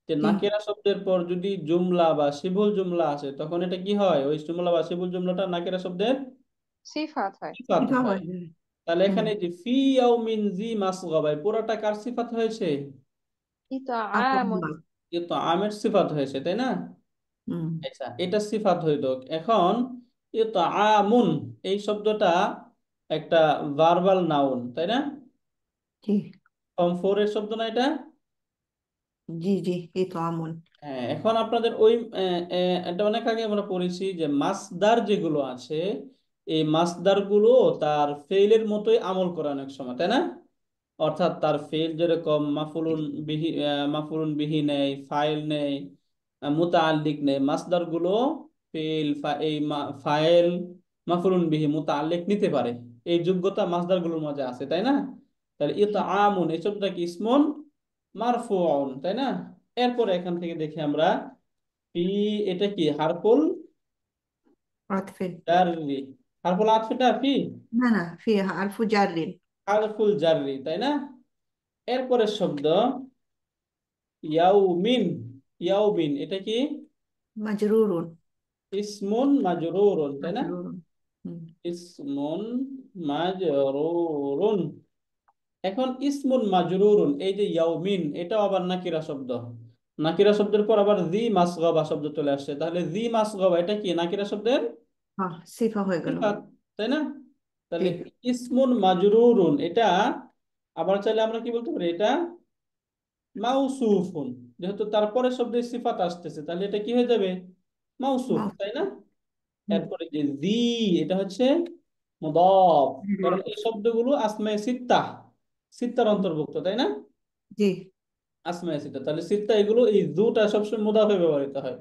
যে জি। নাকিরা শব্দের পর যদি জুমলা বা শিবুল জুমলা আসে তখন এটা কি হয়? ওই জুমলা বা শিবুল জুমলাটা নাকিরা শব্দের সিফাত হয়। সিফাত এটা হয়। হয়ে যায়। তাহলে হুম। এখানে যে ফি ইয়াউমিন জি মাসগাবাই, পুরোটা কার সিফাত হয়েছে? ইতা আমন। আল্লাহ। এ তো আমের সিফাত হয়েছে, তাই না? হুম। আচ্ছা, এটা সিফাত হইল। এখন এ তো আমুন, এই শব্দটা একটা ভার্বাল নাউন, তাই না? জি। ফর্ম ফোর এর শব্দ না এটা? জি। জি, এই তো আমন। হ্যাঁ, এখন আপনাদের ওই এটা অনেক আগে আমরা পড়েছি যে মাসদার যেগুলো আছে, এই মাসদার গুলো তার ফেইলের মতোই আমল করে অনেক সময়, তাই না? অর্থাৎ তার ফেল যেরকম মাফুলুন বিহি নেই, ফাইল নেই, মুতাআল্লিক নেই, মাসদার গুলো ফেল ফাইল মাফুলুন বিহি মুতাআল্লিক নিতে পারে। এই যোগ্যতা মাসদার গুলোর মধ্যে আছে, তাই না? তাহলে ইতআমুন এই শব্দটা কি? ইসমুন মারফুউন, তাই না? এরপরে এখান থেকে দেখি আমরা ফি, এটা কি হারফুল আতফিন। জাররি? হারফুল আতফিটা ফি, না না, ফি হারফু জাররিন। হারফুল জাররি, তাই না? এরপরে শব্দ ইয়াউমিন, ইয়াউমিন এটা কি? মাজরুরুন। ইসমুন মাজরুরুন, তাই না? মাজরুরুন। হুম। ইসমুন মাজরুরুন। এখন ইসমুন মাজরুরুন, এই যে ইয়াউমিন, এটা আবার নাকিরা শব্দ। নাকিরা শব্দের পর আবার জি মাসগাবা শব্দ চলে আসছে, তাহলে জি মাসগাবা এটা কি? নাকিরা শব্দের হ্যাঁ, সিফা হয়ে গেল। সিফাত, তাই না? জি। তাহলে ইসমুন মাজরুরুন এটা আবার চাইলে আমরা কি বলতে পারি? এটা মাউসুফুন, যেহেতু তারপরে শব্দের সিফাত আসতেছে তাহলে এটা কি হয়ে যাবে? মাউসুফ, মাউস। তাই না? হুম। এরপরে যে জি, এটা হচ্ছে মুদাফ, কারণ মুদাফ। এই শব্দগুলো আসমায়ে সিত্তা, সিত্তার অন্তর্ভুক্ত, তাই না? জি। আসমায়ে সিত্তা, তাহলে সিত্তা এগুলো এই দুটা সবসময় মুদাফে ব্যবহৃত হয়।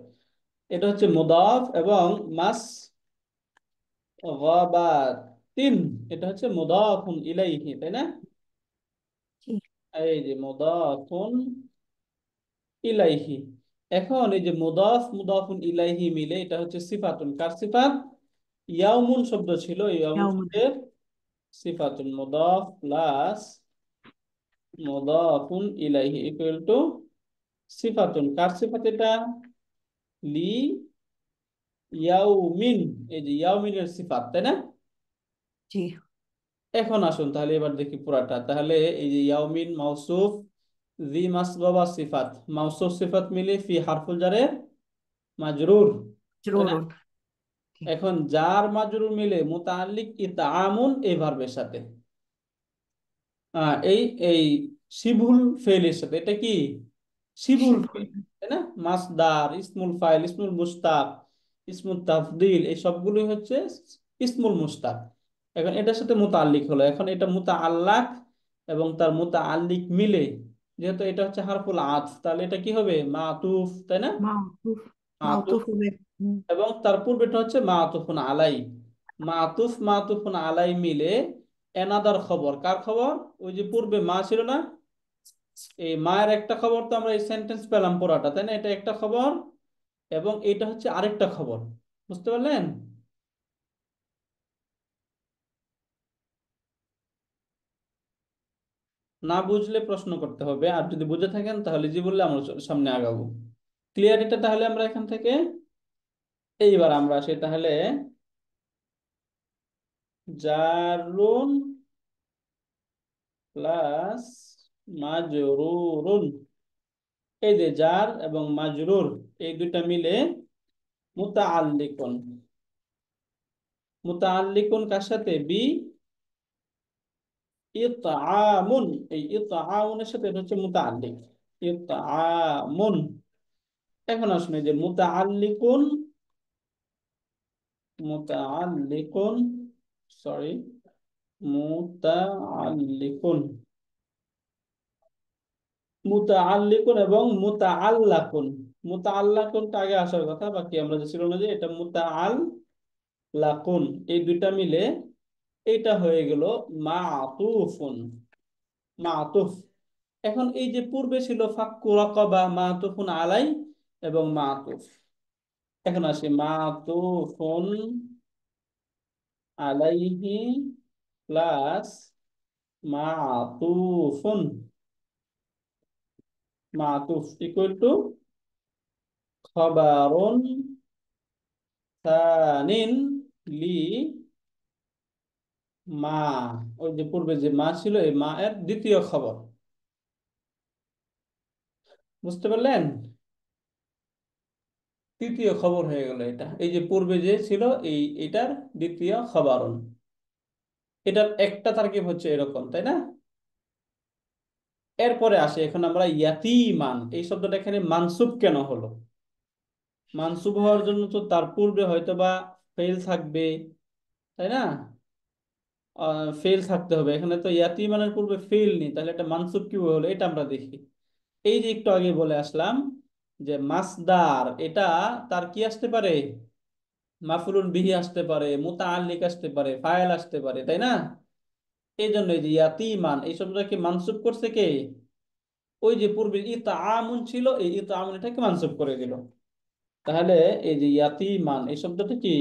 এটা হচ্ছে মুদাফ এবং মাস গাবাতিন, এটা হচ্ছে মুদাফুন ইলাইহি, তাই না? জি। এই যে মুদাফুন ইলাইহি। এখন এই যে মুদাফ মুদাফুন ইলাইহি মিলে এটা হচ্ছে সিফাতুন, কার সিফাত? ইয়াউমুন শব্দ ছিল, এই ইয়াউমুন ইয়াউমুন। শব্দের সিফাতুন, মুদাফ প্লাস মুদাফুন ইলাইহি ইকুয়াল টু সিফাতুন, কার সিফাত এটা? লি ইয়াউমিন, এই যে ইয়াউমিনের সিফাত, তাই না? জি। এখন আসুন তাহলে এবার দেখি পুরাটা। তাহলে এই যে ইয়াউমিন মাউসুফ, জি মাসগাবা সিফাত, মাউসুফ সিফাত মিলে ফি হারফুল জারের মাজরুর, তাই না? জরুরুন। জি। এখন জার মাজরুর মিলে মুতাআল্লিক ইতআমুন এই ভার্বের সাথে, এই এই শিবুল ফেলের সাথে। এটা কি? শিবুল শিবহুল। ফেল, তাই না? মাসদার, ইসমুল ফাইল, ইসমুল মুশতাক, ইসমুল তাফদিল, এই সবগুলোই হচ্ছে ইসমুল মুশতাক। এখন এটার সাথে মুতাআল্লিক হলো, এখন এটা মুতাআল্লাক এবং তার মুতাআল্লিক মিলে, যেহেতু এটা হচ্ছে হারফুল আতফ, তাহলে এটা কি হবে? মাতুফ, তাই না? মাউতুফ। মাতুফ। মাউতুফ হবে। এবং তার পূর্বেটা হচ্ছে মাতুফুন আলাই। মাতুফ মাতুফুন আলাই মিলে এনাদার খবর, কার খবর? ওই যে পূর্বে মা ছিল না, এই মায়ের একটা খবর, তো আমরা এই সেন্টেন্স পেলাম পুরাটা, তাই না? এটা একটা খবর এবং এটা হচ্ছে আরেকটা খবর। বুঝতে পারলেন? না বুঝলে প্রশ্ন করতে হবে, আর যদি বুঝে থাকেন তাহলে জি বললে আমরা সামনে আগাবো। ক্লিয়ার এটা? তাহলে আমরা এখান থেকে এইবার আমরা আসি তাহলে জারুন প্লাস মাজরুরুন। এই যে জার এবং মাজরুর এই দুইটা মিলে মুতাআল্লিকুন। মুতাআল্লিকুন কার সাথে? বি ইতআমুন। এই ইতআমুনের সাথে এটা হচ্ছে মুতাআল্লিক, ইতআমুন। এখন আসুন এই যে মুতাআল্লিকুন, মুতাআল্লিকুন, সরি, মুতাআল্লিকুন, মুতাআল্লিকুন এবং মুতাআল্লাকুন। মুতাআল্লাকুনটা আগে আসার কথা, বাকি আমরা যে ছিল না যে এটা মুতাআল্লাকুন, এই দুইটা মিলে এটা হয়ে গেল মাতুফুন, মাতুফ। এখন এই যে পূর্বে ছিল ফাক্কু রাকাবা, মাতুফুন আলাই এবং মাতুফ। এখন আসি মাতুফুন আলাইহি প্লাস মাতুফুন, মাতুফ ইকুয়াল টু খবরুন তানিন লি মা। ওই যে পূর্বে যে মা ছিল, এই মা এর দ্বিতীয় খবর। বুঝতে পারলেন? তৃতীয় খবর হয়ে গেল এটা, এই যে পূর্বে যে ছিল এই এটার দ্বিতীয় খবরন। এটার একটা তারকিব হচ্ছে এরকম, তাই না? এরপরে আসে এখন আমরা ইয়াতীমান, এই শব্দটা এখানে মানসুব কেন হলো? মানসুব হওয়ার জন্য তো তার পূর্বে হয়তোবা ফেল থাকবে, তাই না? ফেল থাকতে হবে, এখানে তো ইয়াতীমানের পূর্বে ফেল নেই, তাহলে এটা মানসুব কিভাবে হলো এটা আমরা দেখি। এই যে একটু আগে বলে আসলাম যে মাসদার, এটা তার কি আসতে পারে? মাফুলুন বিহি আসতে পারে, মুতাআল্লিক আসতে পারে, ফাইল আসতে পারে, তাই না? এই জন্য এই যে ইয়াতীমান এই শব্দটাকে মানসুব করছে কে? ওই যে পূর্বে ইতআমুন ছিল, এই ইতআমুন এটাকে মানসুব করে দিল। তাহলে এই যে ইয়াতীমান এই শব্দটা কি?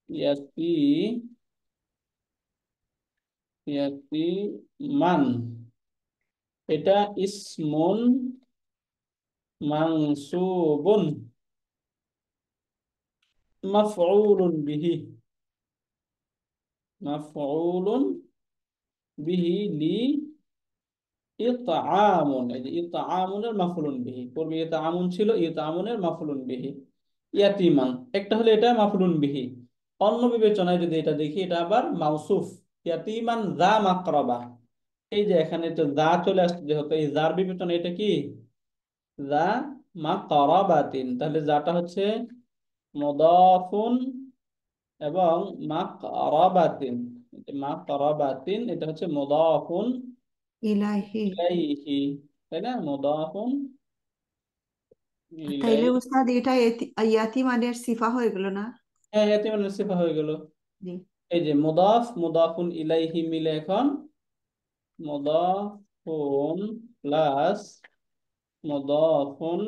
ইয়াতি, ইয়াতীমান, এটা ইসমুন মানসুবুন মাফউলুন বিহি, মাফউলুন বিহি লি ইতআমুন। এই যে ইতআমুনের মাফউলুন বিহি, পূর্বে ইতআমুন ছিল, ইতআমুনের মাফউলুন বিহি। ইয়াতীমান একটা হলে এটা মাফউলুন বিহি, অন্য বিবেচনায় যদি এটা দেখি এটা আবার মাউসুফ। ইয়াতীমান যা মাকরাবা, এই যে এখানে তো যা চলে আসছে, যেহেতু এই যার বিবেচনায় এটা কি? যা মাকরাবাতিন, তাহলে যাটা হচ্ছে মুদাফুন এবং মাকরাবাতিন। মাকরাবাতিন এটা হচ্ছে মুদাফুন ইলাহি। ইলাইহি, তাই না? মুদাফুন তাইলে ইলাইহি। উস্তাদ এটা ইয়াতিমানের সিফা হয়ে গেল না? হ্যাঁ, ইয়াতীমানের সিফা হয়ে গেল। জি। এই যে মুদাফ মুদাফুন ইলাইহি মিলে এখন মুদাফুন প্লাস মুদাফুন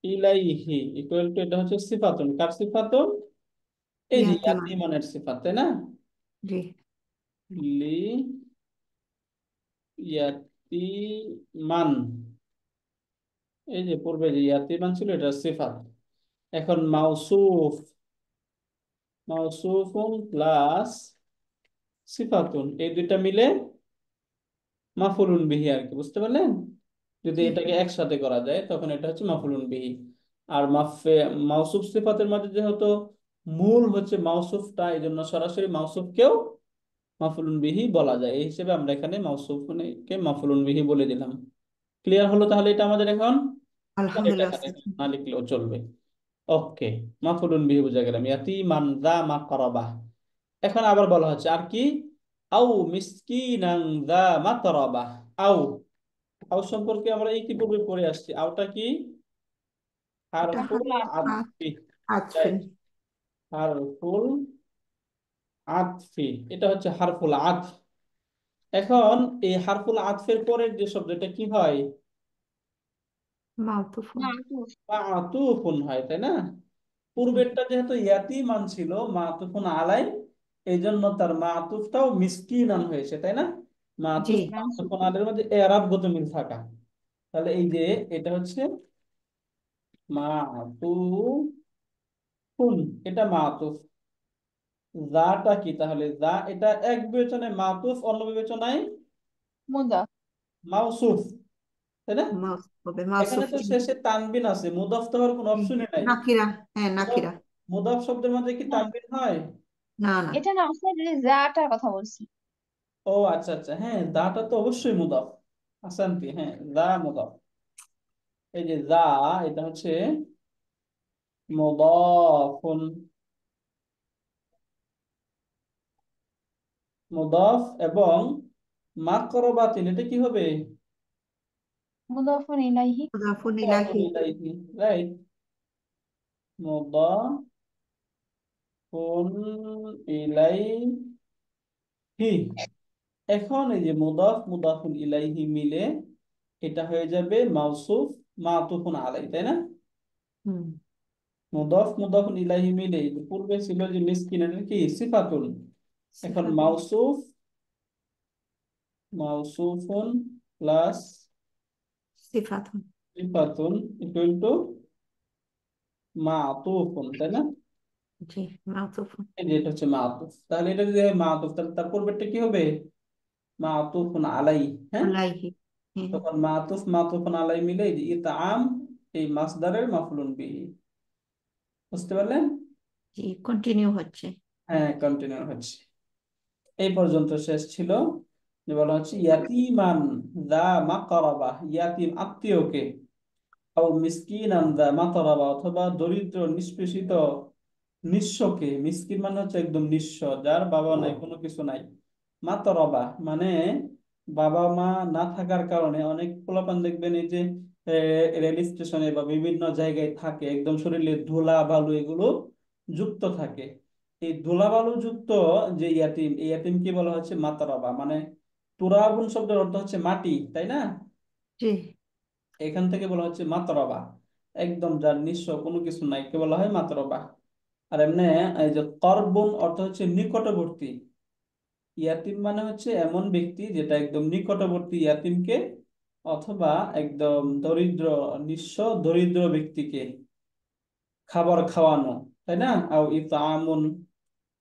ইলাইহি ইকুয়াল টু, এটা হচ্ছে সিফাতুন। কার সিফাতুন? এই যে ইয়াতিমান। ইয়াতীমানের সিফাত, তাই না? জি। লি ইয়াতীমান, এই যে পূর্বে যে ইয়াতীমান ছিল এটা সিফাত। এখন মাউসুফ, মাউসুফুন প্লাস সিফাতুন, এই দুইটা মিলে মাফুলুন বিহি আর কি, বুঝতে পারলেন? যদি জি। এটাকে একসাথে করা যায় তখন এটা হচ্ছে মাফুলুন বিহি। আর মাউসুফ সিফাতের মধ্যে যেহেতু মূল হচ্ছে মাউসুফটা, এই জন্য সরাসরি মাউসুফকেও মাফুলুন বিহি বলা যায়। এই হিসেবে আমরা এখানে মাউসুফকে মাফুলুন বিহি বলে দিলাম। ক্লিয়ার হলো তাহলে এটা আমাদের এখন? এটা আলহামদুলিল্লাহ এখানে স্যার। না লিখলেও চলবে। ওকে, মাফুলুন বিহি বুঝা গেলাম, ইয়াতীমান যা মাকরাবা। এখন আবার বলা হচ্ছে আর কি, আও মিসকিনান যা মাতরাবা। আও, আও সম্পর্কে আমরা ইতিপূর্বে পড়ে আসছি। আওটা কি? এটা হারফুল আতফি। আতফিন। রাইট, হারফুল আতফি, এটা হচ্ছে হারফুল আতফ। এখন এই হারফুল আতফের পরের যে শব্দটা কি হয়? মাউতুফুন। মা'তুফ। মাতুফুন হয়, তাই না? জি। পূর্বেরটা যেহেতু ইয়াতীমান ছিল মাতুফুন আলাই, এই জন্য তার মাতুফটাও মিসকিনান হয়েছে, তাই না? জি। মাতুফ মানসুব। মাতুফুন আলাইয়ের মধ্যে এরাবগত মিল থাকা। তাহলে এই যে এটা হচ্ছে মাতুফুন, এটা মাতুফ। যাটা কি তাহলে? যা এটা এক বিবেচনায় মাতুফ, অন্য বিবেচনায় মুদাফ। মাউসুফ, তাই না? মাউস হবে এখানে মাউসুফ। তো জি। শেষে তানবিন আছে, মুদাফ তো হওয়ার কোনো জি। অপশনই নাই। নাকিরা। হ্যাঁ, মুদাফ, নাকিরা। মুদাফ শব্দের মধ্যে কি না, তানবিন হয়? না, না। এটা না, আসলে যাটার কথা বলছি। ও আচ্ছা আচ্ছা, হ্যাঁ দাটা তো অবশ্যই মুদাফ। আসান্তি, হ্যাঁ দা মুদাফ। এই যে দা, এটা হচ্ছে মুদাফুন, মুদাফ। এবং মাকরাবাতিন, এটা কি হবে? মুদাফুন ইলাইহি। মুদাফুন মুদাফুন ইলাইহি। ইলাইহি, রাইট। মুদাফুন ইলাইহি। এখন এই যে মুদাফ মুদাফুন ইলাইহি মিলে এটা হয়ে যাবে মাউসুফ মাতুফুন আলাই, তাই না? হুম। মুদাফ মুদাফুন ইলাইহি মিলে এই যে পূর্বে ছিল যে মিসকিন, এটা কি সিফাতুন। এখন সিফাতুন। মাউসুফ, মাউসুফুন প্লাস সিফাতুন। সিফাতুন ইকুয়াল টু মাতুফুন, তাই না? জি। মাউতুফুন। এই যে এটা হচ্ছে মাতুফ। তাহলে এটা যদি হয় মাতুফ, তাহলে তার পূর্বেরটা কি হবে? মাতুফুন আলাই। হ্যাঁ, আলাইহি। হ্যাঁ। তখন মাতুফ মাতুফুন আলাই মিলে এই যে ইতআম, এই মাসদারের মাফউলুন বিহি। বুঝতে পারলেন? জি, কন্টিনিউ হচ্ছে। হ্যাঁ, কন্টিনিউ হচ্ছে। এই পর্যন্ত শেষ ছিল। যে বলা হচ্ছে ইয়াতিমান দা মাকরাবা, ইয়াতিম আত্মীয়কে, আও মিসকিনান দা মাতরাবা, অথবা দরিদ্র নিষ্পেষিত নিঃস্বকে। মিসকিন মানে হচ্ছে একদম নিঃস্ব, যার বাবা নাই, কোনো কিছু নাই। মাতরাবা মানে বাবা মা না থাকার কারণে অনেক পোলাপান দেখবেন এই যে রেল স্টেশনে বা বিভিন্ন জায়গায় থাকে, একদম শরীরে ধুলা বালু এগুলো যুক্ত থাকে। এই ধুলা বালু যুক্ত যে ইয়াতিম, এই ইয়াতিমকে বলা হচ্ছে মাতরাবা। মানে তুরাবুন শব্দের অর্থ হচ্ছে মাটি, তাই না? জি। এখান থেকে বলা হচ্ছে মাতরাবা, একদম যার নিঃস্ব, কোনো কিছু নাই, কে বলা হয় মাতরাবা। আর এমনি এই যে করবুন অর্থ হচ্ছে নিকটবর্তী। ইয়াতিম মানে হচ্ছে এমন ব্যক্তি যেটা একদম নিকটবর্তী ইয়াতিমকে, অথবা একদম দরিদ্র নিঃস্ব দরিদ্র ব্যক্তিকে খাবার খাওয়ানো, তাই না? আও ইতআমুন,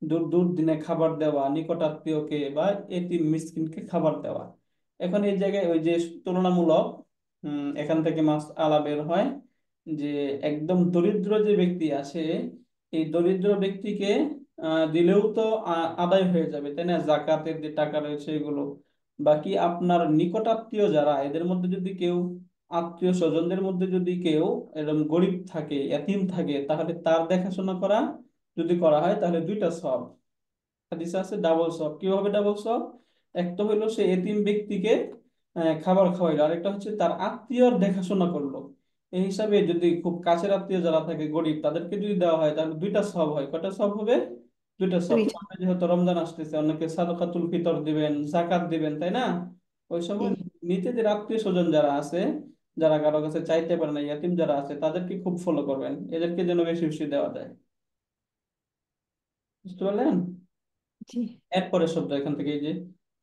দূর দূর দিনে খাবার দেওয়া নিকটাত্মীয়কে বা এতিম মিসকিনকে খাবার দেওয়া। এখন এই জায়গায় ওই যে তুলনামূলক এখান থেকে মাস আলা বের হয় যে একদম দরিদ্র যে ব্যক্তি আছে, এই দরিদ্র ব্যক্তিকে দিলেও তো আদায় হয়ে যাবে, তাই না? জাকাতের যে টাকা রয়েছে এগুলো। বাকি আপনার নিকটাত্মীয় যারা, এদের মধ্যে যদি কেউ, আত্মীয় স্বজনদের মধ্যে যদি কেউ এরকম গরিব থাকে, এতিম থাকে, তাহলে তার দেখাশোনা করা যদি করা হয় তাহলে দুইটা সওয়াব। হাদিসে আছে ডাবল সওয়াব। কিভাবে ডাবল সওয়াব? এক তো হইলো সে এতিম ব্যক্তিকে খাবার খাওয়াইলো, আরেকটা হচ্ছে তার আত্মীয়র দেখাশোনা করলো। এই হিসাবে যদি খুব কাছের আত্মীয় যারা থাকে গরিব তাদেরকে যদি দেওয়া হয় তাহলে দুইটা সওয়াব হয়। কয়টা সওয়াব হবে? দুইটা সওয়াব। দুইটা। সামনে যেহেতু রমজান আসতেছে, অনেকে সাদকাতুল ফিতর দিবেন, যাকাত দিবেন, তাই না? ওই জি সময় নিজেদের আত্মীয় স্বজন যারা আছে, যারা কারো কাছে চাইতে পারে না, ইয়াতিম যারা আছে, তাদেরকে খুব ফলো করবেন, এদেরকে যেন বেশি বেশি দেওয়া যায়। বুঝতে পারলেন? জি। এরপরে শব্দ এখান থেকে এই যে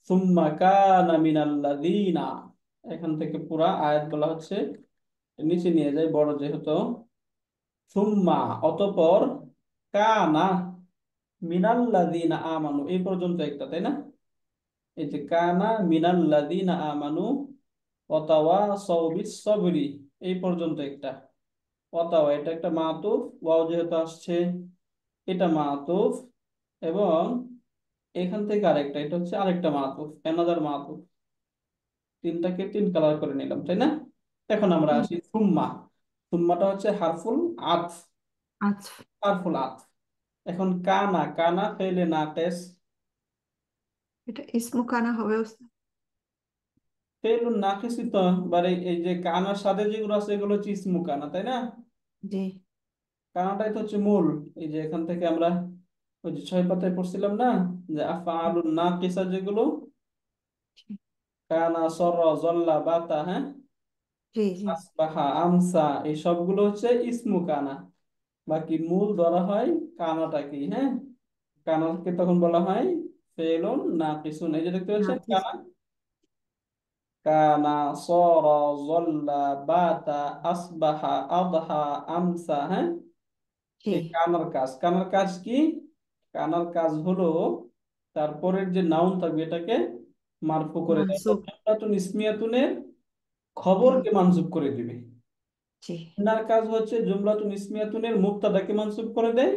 সুম্মা কানা মিনাল্লাযীনা, এখান থেকে পুরা আয়াত বলা হচ্ছে, নিচে নিয়ে যায় বড় যেহেতু। সুম্মা অতঃপর, কানা মিনাল্লাযীনা আমানু এই পর্যন্ত একটা, তাই না? এই যে কানা মিনাল্লাযীনা আমানু ওয়াতাওয়াসাউ বিস-সাবরি এই পর্যন্ত একটা। ওয়াতাওয়া এটা একটা মাতুফ, ওয়াও যেহেতু আসছে এটা মাতুফ, এবং এখান থেকে আরেকটা, এটা হচ্ছে আরেকটা মাতুফ, অ্যানাদার মাতুফ। তিনটাকে তিন কালার করে নিলাম, তাই না? এখন আমরা হুম। আসি সুম্মা। সুম্মাটা হচ্ছে হারফুল আতফ। আচ্ছা, হারফুল আতফ। এখন কানা, কানা ফেলে নাকেস। এটা ইসমু কানা হবে উস্তাদ? ফেলুন নাকেসই তো, এবারে এই যে কানার সাথে যেগুলো আছে এগুলো হচ্ছে ইসমু কানা, তাই না? জি কানাটাই তো হচ্ছে মূল। এই যে এখান থেকে আমরা ওই যে 6 পাতায় পড়ছিলাম না, যে আফআলুন নাকিসা যেগুলো, জি কানা, সররা, জল্লা, বাতা, হ্যাঁ, জি জি। আসবাহা, আমসা, এই সবগুলো হচ্ছে ইসমু কানা। বাকি মূল ধরা হয় কানাটাকে, হ্যাঁ। কানাকে তখন বলা হয় ফেলুন নাকিসুন। এই যে দেখতে পাচ্ছেন নাফিস। কানা, কানা, সরা, জল্লা, বাতা, আসবাহা, আদহা, আমসা, হ্যাঁ। জি। এই কানার কাজ, কানার কাজ কি? কানার কাজ হলো তারপরের যে নাউন থাকবে এটাকে মারফু করে দেয়, অর্থাৎ মানসুব। জুমলাতুন ইসমিয়াতুনের জি খবরকে মানসুব করে দিবে। জি। কানার কাজ হচ্ছে জুমলাতুন ইসমিয়াতুনের মুবতাদাকে মানসুব করে দেয়,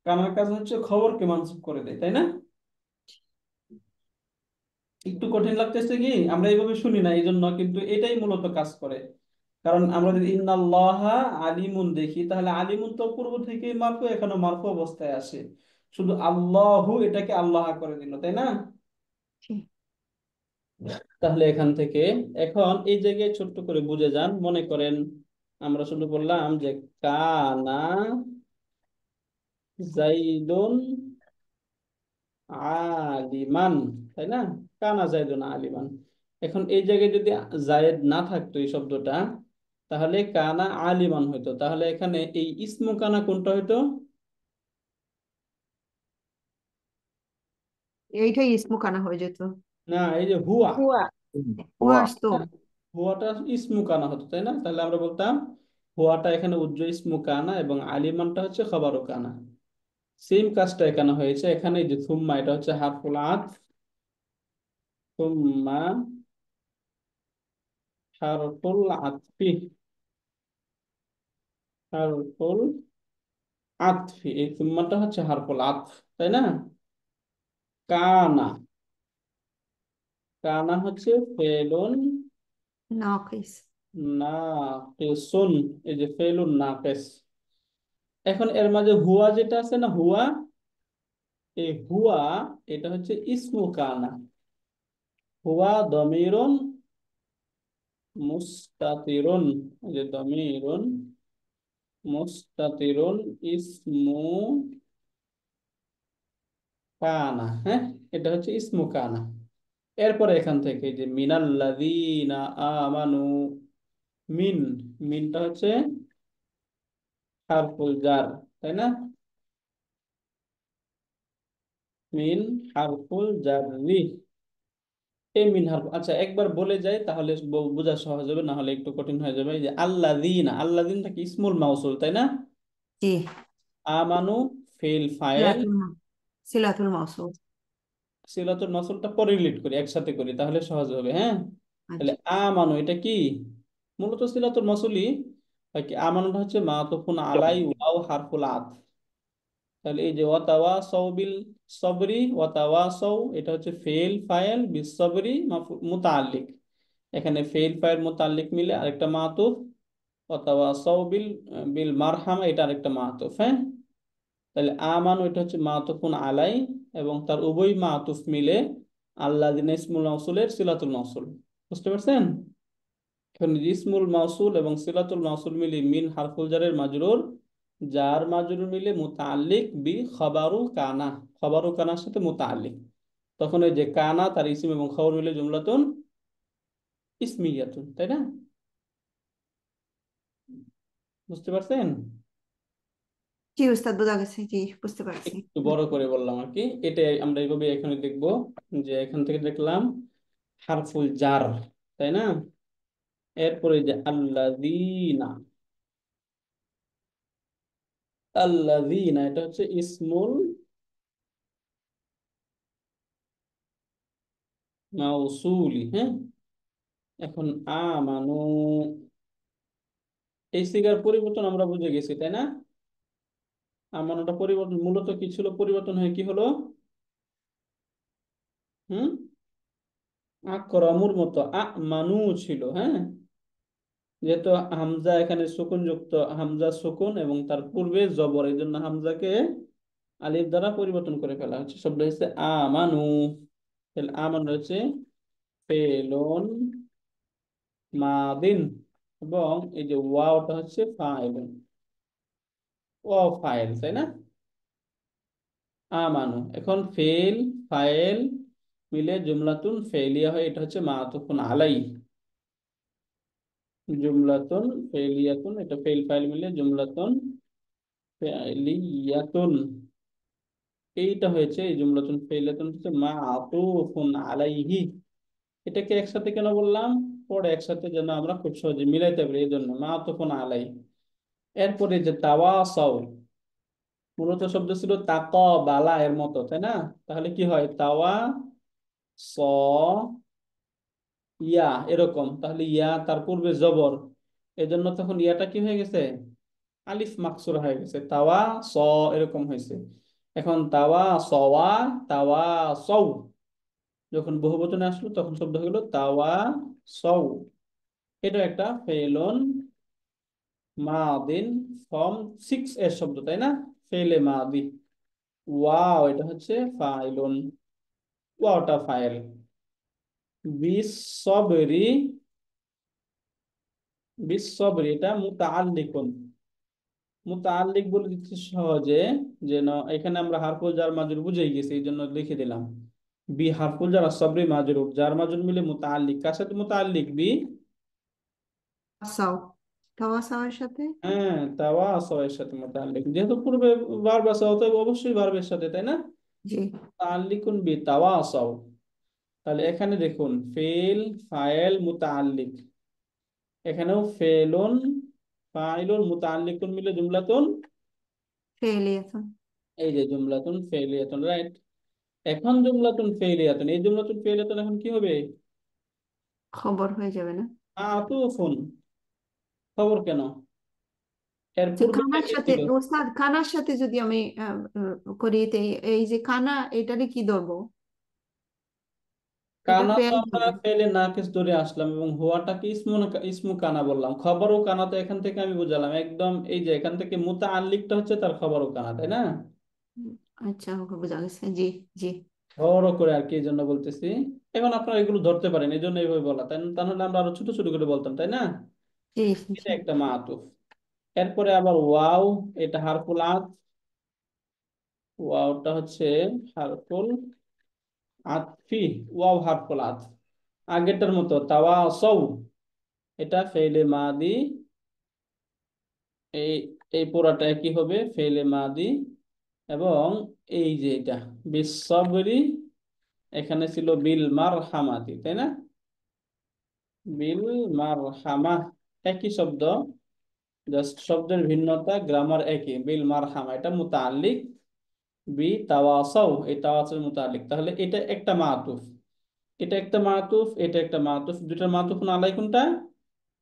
কানার কাজ হচ্ছে খবরকে মানসুব করে দেয়, তাই না? একটু কঠিন লাগতেছে কি? আমরা এইভাবে শুনি না এই জন্য, কিন্তু এটাই মূলত কাজ করে। কারণ আমরা যদি ইন্নাল্লাহা আলিমুন দেখি, তাহলে আলিমুন তো পূর্ব থেকেই মারফু, এখনো মারফু অবস্থায় আসে, শুধু আল্লাহু এটাকে আল্লাহ করে দিল, তাই না? জি। তাহলে এখান থেকে এখন এই জায়গায় ছোট্ট করে বুঝে যান, মনে করেন আমরা শুধু বললাম যে কানা জাইদুন আলিমান, তাই না? কানা জাইদুন আলিমান। এখন এই জায়গায় যদি জায়েদ না থাকতো এই শব্দটা, তাহলে কানা আলিমান হইতো। তাহলে এখানে এই ইসমু কানা কোনটা হইতো? এইটাই ইসমু কানা হয়ে যেত। না, এই যে হুয়া, হুয়া। ও হুয়া। আসতো। হ্যাঁ, হুয়াটা ইসমু কানা হতো, তাই না? তাহলে আমরা বলতাম হুয়াটা এখানে উজ্জ ইসমু কানা, এবং আলিমানটা হচ্ছে খবরু কানা। সেম কাজটা এখানে হয়েছে। এখানে এই যে থুম্মা, এটা হচ্ছে হারফুল আতফ। থুম্মা হারফুল আতফি, হারফুল আতফি, এই থুম্মাটা হচ্ছে হারফুল আতফ, তাই না? কানা, কানা হচ্ছে ফেলুন নাকিস। নাকিসুন, এই যে ফেলুন নাকিস। এখন এর মাঝে হুয়া যেটা আছে না, হুয়া, এই হুয়া এটা হচ্ছে ইসমু কানা। হুয়া দমিরুন মুস্তাতিরুন, এই যে দমিরুন মুস্তাতিরুন ইসমু কানা, হ্যাঁ, এটা হচ্ছে ইসমু কানা। এরপরে এখান থেকে যে মিনাল্লাযীনা আমানু, মিন, মিনটা হচ্ছে হারফুল জার, তাই না? মিন হারফুল জাররি। এই মিন হারফ, আচ্ছা একবার বলে যাই তাহলে বোঝা সহজ হবে, না হলে একটু কঠিন হয়ে যাবে। এই যে আল্লাযীনা, আল্লাযীনটা কি ইসমুল মাউসুল, তাই না? জি। আমানু ফেল ফাইল, সিলাতুল সিলাতুল মাউসুল। সিলাতুল মাসুলটা পরে রিলেট করি, একসাথে করি তাহলে সহজ হবে, হ্যাঁ। তাহলে আচ্ছা। আমানু এটা কি? মূলত সিলাতুল মাসুলি। বাকি আমানুটা হচ্ছে মাতুফুন আলাই ওয়াও হারফুল আত। তাহলে এই যে ওয়াতাওয়াসাউ বিল সবরি, ওয়াতাওয়াসাউ এটা হচ্ছে ফেল ফাইল বিস সবরি মুতাআল্লিক। এখানে ফেল ফাইল মুতাআল্লিক মিলে আরেকটা মাতুফ, ওয়াতাওয়াসাউ বিল বিল মারহামা এটা আরেকটা মাতুফ, হ্যাঁ। তাহলে আমানু এটা হচ্ছে মাতুফুন আলাই, এবং তার উভয় মাতুফ মিলে আল্লাযিনা ইসমুল মাউসুলের সিলাতুল মাউসুল। বুঝতে পারছেন? এখন ইসমুল মাউসুল এবং সিলাতুল মাউসুল মিলে মিন হারফুল জারের মাজরুর, যার মাজরুর মিলে মুতাআল্লিক বি খবরু কানা, খবরু কানার সাথে মুতাআল্লিক। তখন ওই যে কানা তার ইসম এবং খবর মিলে জুমলাতুন ইসমিয়াতুন, তাই না? বুঝতে পারছেন? জি উস্তাদ, বোঝা গেছে, জি বুঝতে পারছি। একটু বড় করে বললাম আর কি। এটাই আমরা এইভাবে এখানে দেখবো, যে এখান থেকে দেখলাম হারফুল জার, তাই না? এরপরে যে আল্লাযীনা, আল্লাযীনা এটা হচ্ছে ইসমুল মাউসুলি, হ্যাঁ। এখন আমানু, এই সিগার পরিবর্তন আমরা বুঝে গেছি, তাই না? আমানুটা পরিবর্তন মূলত কি ছিল, পরিবর্তন হয়ে কি হলো? হুম, আকরামুর মতো আমানু ছিল, হ্যাঁ। যেহেতু হামজা এখানে সুকুন যুক্ত, হামজা সুকুন এবং তার পূর্বে জবর, এই জন্য হামজাকে আলিফ দ্বারা পরিবর্তন করে ফেলা হচ্ছে, শব্দ হচ্ছে আমানু। তাহলে আমানু হচ্ছে ফেলন মাদিন, এবং এই যে ওয়াওটা হচ্ছে ফাইলুন, ওয়াও ফাইল, তাই না? আমানু এখন ফেল ফাইল মিলে জুমলাতুন ফেলিয়া হয়, এটা হচ্ছে মাতুফুন আলাই। জুমলাতুন ফেলিয়াতুন, এটা ফেল ফাইল মিলে জুমলাতুন ফেলিয়াতুন, এইটা হয়েছে এই জুমলাতুন ফেলিয়াতুন হচ্ছে মাতুফুন আলাইহি। এটাকে একসাথে কেন বললাম, পরে একসাথে যেন আমরা খুব সহজে মিলাইতে পারি, এই জন্য মাতুফুন আলাই। এরপরে যে তাওয়াসাও, মূলত শব্দ ছিল তাকাবালা এর মতো, তাই না? তাহলে কি হয়, তাওয়া স ইয়া এরকম, তাহলে ইয়া তার পূর্বে জবর, এজন্য তখন ইয়াটা কি হয়ে গেছে, আলিফ মাকসুর হয়ে গেছে, তাওয়া স এরকম হয়েছে। এখন তাওয়া সওয়া, তাওয়া সৌ, যখন বহুবচনে আসলো তখন শব্দ হলো তাওয়া সৌ। এটা একটা ফেলন মাদিন ফর্ম 6 এর শব্দ, তাই না? ফেলে মাদি। ওয়াও এটা হচ্ছে ফাইলুন, ওয়াওটা ফাইল। বিসবরি, বিসবরি এটা মুতাআল্লিকুন, মুতাআল্লিক বলে দিচ্ছি সহজে, যেন এখানে আমরা হারফুল জার মাজরুর বুঝে গেছি, এই জন্য লিখে দিলাম বি হারফুল জার আর সবরি মাজরুর, জার মাজরুর মিলে মুতাআল্লিক, কার সাথে মুতাআল্লিক, বি, সাও, তাওয়াসাওয়ার সাথে। হ্যাঁ তাওয়া এর সাথে মুতাআল্লিক, যেহেতু পূর্বে ভার্ব আছে অতএব অবশ্যই ভার্বের সাথে, তাই না? জি, মুতাআল্লিকুন বি তাওয়া। তাহলে এখানে দেখুন ফেল ফাইল মুতাআল্লিক, এখানেও ফেলুন ফাইলুন মুতাআল্লিকুন মিলে জুমলাতুন, ফেলিয়াতুন। এই যে জুমলাতুন ফেলিয়াতুন, রাইট। এখন জুমলাতুন ফেলিয়াতুন, এই জুমলাতুন ফেলিয়াতুন এখন কি হবে, খবর হয়ে যাবে না? আতুফুন, খবর কেন, এর যে পূর্বে কানার কি সাথে, ছিল? ওস্তাদ কানার সাথে যদি আমি করি, তো এই যে কানা, এটারে কি ধরবো? এটা কানা তো ফেল আমরা হবে। ফেলে নাকিস ধরে আসলাম, এবং হুয়াটাকে ইসমু, ইসমু কানা বললাম, খবরও কানা, তো এখান থেকে আমি বুঝালাম একদম, এই যে এখান থেকে মুতাআল্লিকটা হচ্ছে তার খবরও কানা, তাই না? উম, আচ্ছা, ওকে, বোঝা গেছে, জি। জি, বড় করে আর কি, এই জন্য বলতেছি। এখন আপনারা এগুলো ধরতে পারেন, এই জন্য এইভাবে বলা, তাই না? তাহলে আমরা আরো ছোট ছোট করে বলতাম, তাই না? জি, এটা জি। একটা মাতুফ। এরপরে আবার ওয়াও, এটা হারফুল আত, ওয়াওটা হচ্ছে হারফুল আতফি, ওয়াও হারফুল আত, আগেরটার মতো তাওয়াসাউ, এটা ফেলে মাদি, এই এই পুরাটা কি হবে, ফেলে মাদি। এবং এই যে এটা বিসবরি, এখানে ছিল বিল মারহামাতি, তাই না? বিল মারহামা, একই শব্দ, জাস্ট শব্দের ভিন্নতা, গ্রামার একই। বিল মারহামা এটা মুতাআল্লিক, বি তাওয়াসাউ এই তাওয়াসের মুতাআল্লিক, তাহলে এটা একটা মাতুফ, এটা একটা মাতুফ, এটা একটা মাতুফ, দুটার মাতুফুন আলাই কোনটা,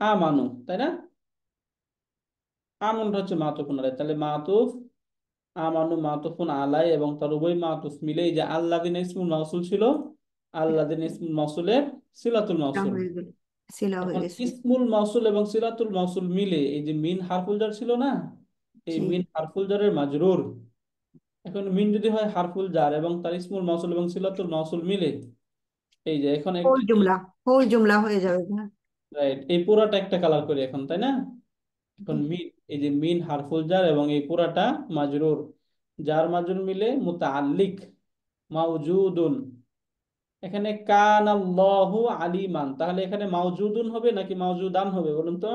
আমানু, তাই না? আমনটা হচ্ছে মাতুফুন আলাই, তাহলে মাতুফ আমানু মাতুফুন আলাই, এবং তার উভয় মাতুফ মিলে এই যে আল্লাযিনা ইসমুল মাউসুল ছিল, আল্লাযিনা ইসমুল মাউসুলের সিলাতুল এটা মাউসুল। হয়ে গেল, সিলা হয়ে এখন গেছে। ইসমুল মাউসুল এবং সিলাতুল মাউসুল মিলে এই যে মিন হারফুল জার ছিল না, এই জি, মিন হারফুল জারের মাজরুর। এখন মিন যদি হয় হারফুল জার এবং তার ইসমুল মাউসুল এবং সিলাতুল মাউসুল মিলে, এই যে এখন হোল একটি জুমলা, হোল জুমলা হয়ে যাবে না? রাইট, এই পুরাটা একটা কালার করি এখন, তাই না? এখন জি। মিন, এই যে মিন হারফুল জার এবং এই পুরাটা মাজরুর, জার মাজরুর মিলে মুতাআল্লিক মাওজুদুন। এখানে কান আল্লাহু আলিমান, তাহলে এখানে মাওজুদুন হবে নাকি মাওজুদান হবে বলুন তো?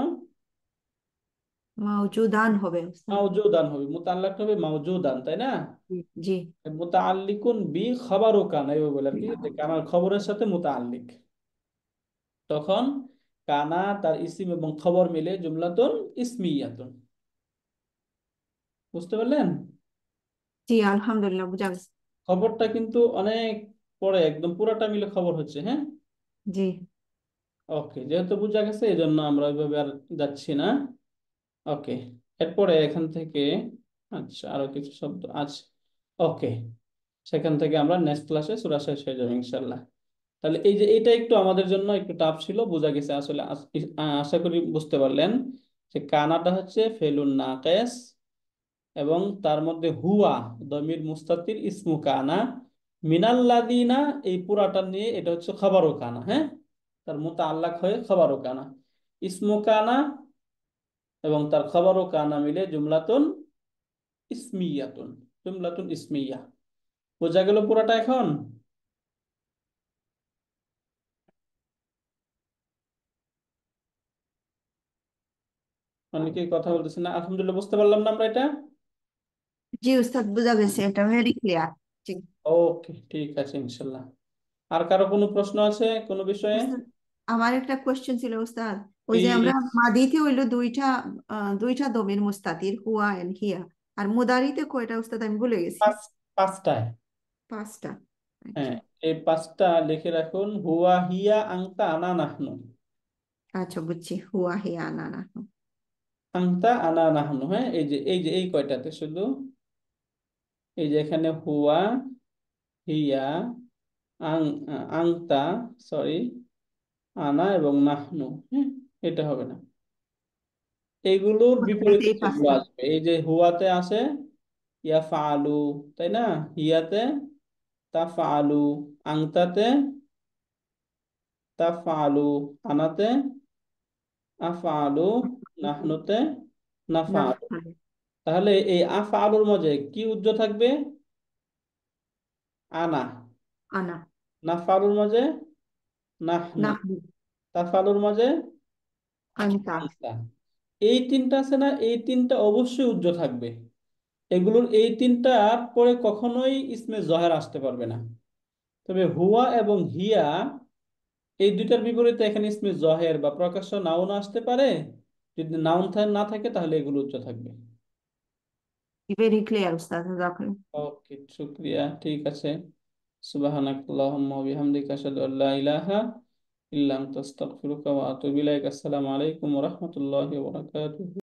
মাওজুদান হবে উস্তাদ। মাওজুদান হবে, মুতাআল্লাক হবে মাওজুদান, তাই না? জি জি। মুতাআল্লিকুন বি খাবারু কানা, এইভাবে বলে আর কি, যে কানার খবরের সাথে মুতাআল্লিক। তখন কানা তার ইসিম এবং খবর মিলে জুমলাতুন ইসমিয়াতুন। বুঝতে পারলেন? জি আলহামদুলিল্লাহ বুঝা গেছে। খবরটা কিন্তু অনেক পরে, একদম পুরাটা মিলে খবর হচ্ছে, হ্যাঁ। জি। ওকে, যেহেতু বুঝা গেছে এই জন্য আমরা ওইভাবে আর যাচ্ছি না। ওকে, এরপরে এখান থেকে, আচ্ছা আরো কিছু শব্দ আছে। ওকে, সেখান থেকে আমরা নেক্সট ক্লাসে সূরা শেষ হয়ে যাবে ইনশাল্লাহ। তাহলে এই যে এটা একটু আমাদের জন্য একটু টাফ ছিল, বোঝা গেছে আসলে। আশা করি বুঝতে পারলেন যে কানাটা হচ্ছে ফেলুন নাকেস, এবং তার মধ্যে হুয়া দমির মুস্তাতির ইসমু কানা, মিনাল্লাদিনা এই পুরাটা নিয়ে এটা হচ্ছে খবরও কানা, হ্যাঁ। তার মুতাআল্লাক হয়ে খবরও কানা, ইসমু কানা এবং তার খবরও কানা মিলে জুমলাতুন ইসমিয়াতুন, জুমলাতুন ইসমিয়া। বোঝা গেল পুরাটা এখন? অনেকেই কথা বলতেছে না, আলহামদুলিল্লাহ। বুঝতে পারলাম না আমরা এটা? জি উস্তাদ বুঝা গেছে, এটা ভেরি ক্লিয়ার। জি। ওকে, ঠিক আছে ইনশাল্লাহ। আর কারো কোনো প্রশ্ন আছে কোনো বিষয়ে? উস্তাদ, আমার একটা কোশ্চেন ছিল উস্তাদ। ওই যে আমরা প্লিজ। মাদিতে হইলো দুইটা দুইটা দমির মুস্তাতির হুয়া এন্ড হিয়া, আর মুদারিতে কয়টা উস্তাদ আমি ভুলে গেছি। পাঁচটায়। পাঁচটা। আচ্ছা। হ্যাঁ, এই পাঁচটা লিখে রাখুন, হুয়া হিয়া আংতা আনা নাহনু। আচ্ছা বুঝছি, হুয়া হিয়া না না। আংতা আনা নাহনু, হ্যাঁ, এই যে এই কয়টাতে শুধু, এই যে এখানে হুয়া হিয়া আং আংতা, সরি, আনা এবং নাহনু, হ্যাঁ, এটা হবে না। এইগুলোর বিপরীতে এই যেগুলো পাঁচটা। আসবে, এই যে হুয়াতে আছে ইয়া ফালু, তাই না? হিয়াতে তা ফালু, আংতাতে তা ফালু, আনাতে আফআলু, নাহনুতে না। নাফআলু। তাহলে এই আফআলুর মাঝে কি উজ্জ থাকবে? আনা। আনা। নাফআলুর মাঝে নাহনু। নাহনু। তাফআলুর মাঝে আনতা। আনতা। এই তিনটা আছে না, এই তিনটা অবশ্যই উজ্জ থাকবে। এগুলোর এই তিনটার পরে কখনোই ইসমে জহের আসতে পারবে না। তবে হুয়া এবং হিয়া, এই দুইটার বিপরীতে এখানে ইসমে জহের বা প্রকাশ্য নাউন আসতে পারে। যদি নাউন না থাকে তাহলে এগুলো উচ্চ থাকবে। ভেরি ক্লিয়ার উস্তাদ, জাজাকাল্লাহ। ওকে, শুক্রিয়া, ঠিক আছে। সুবহানাকাল্লাহুম্মা ওয়া বিহামদিকা আশহাদু আল্লা ইলাহা ইল্লা আনতা আস্তাগফিরুকা ওয়া আতুবু ইলাইক। আসসালামু আলাইকুম ওয়া রাহমাতুল্লাহি ওয়া বারাকাতুহু।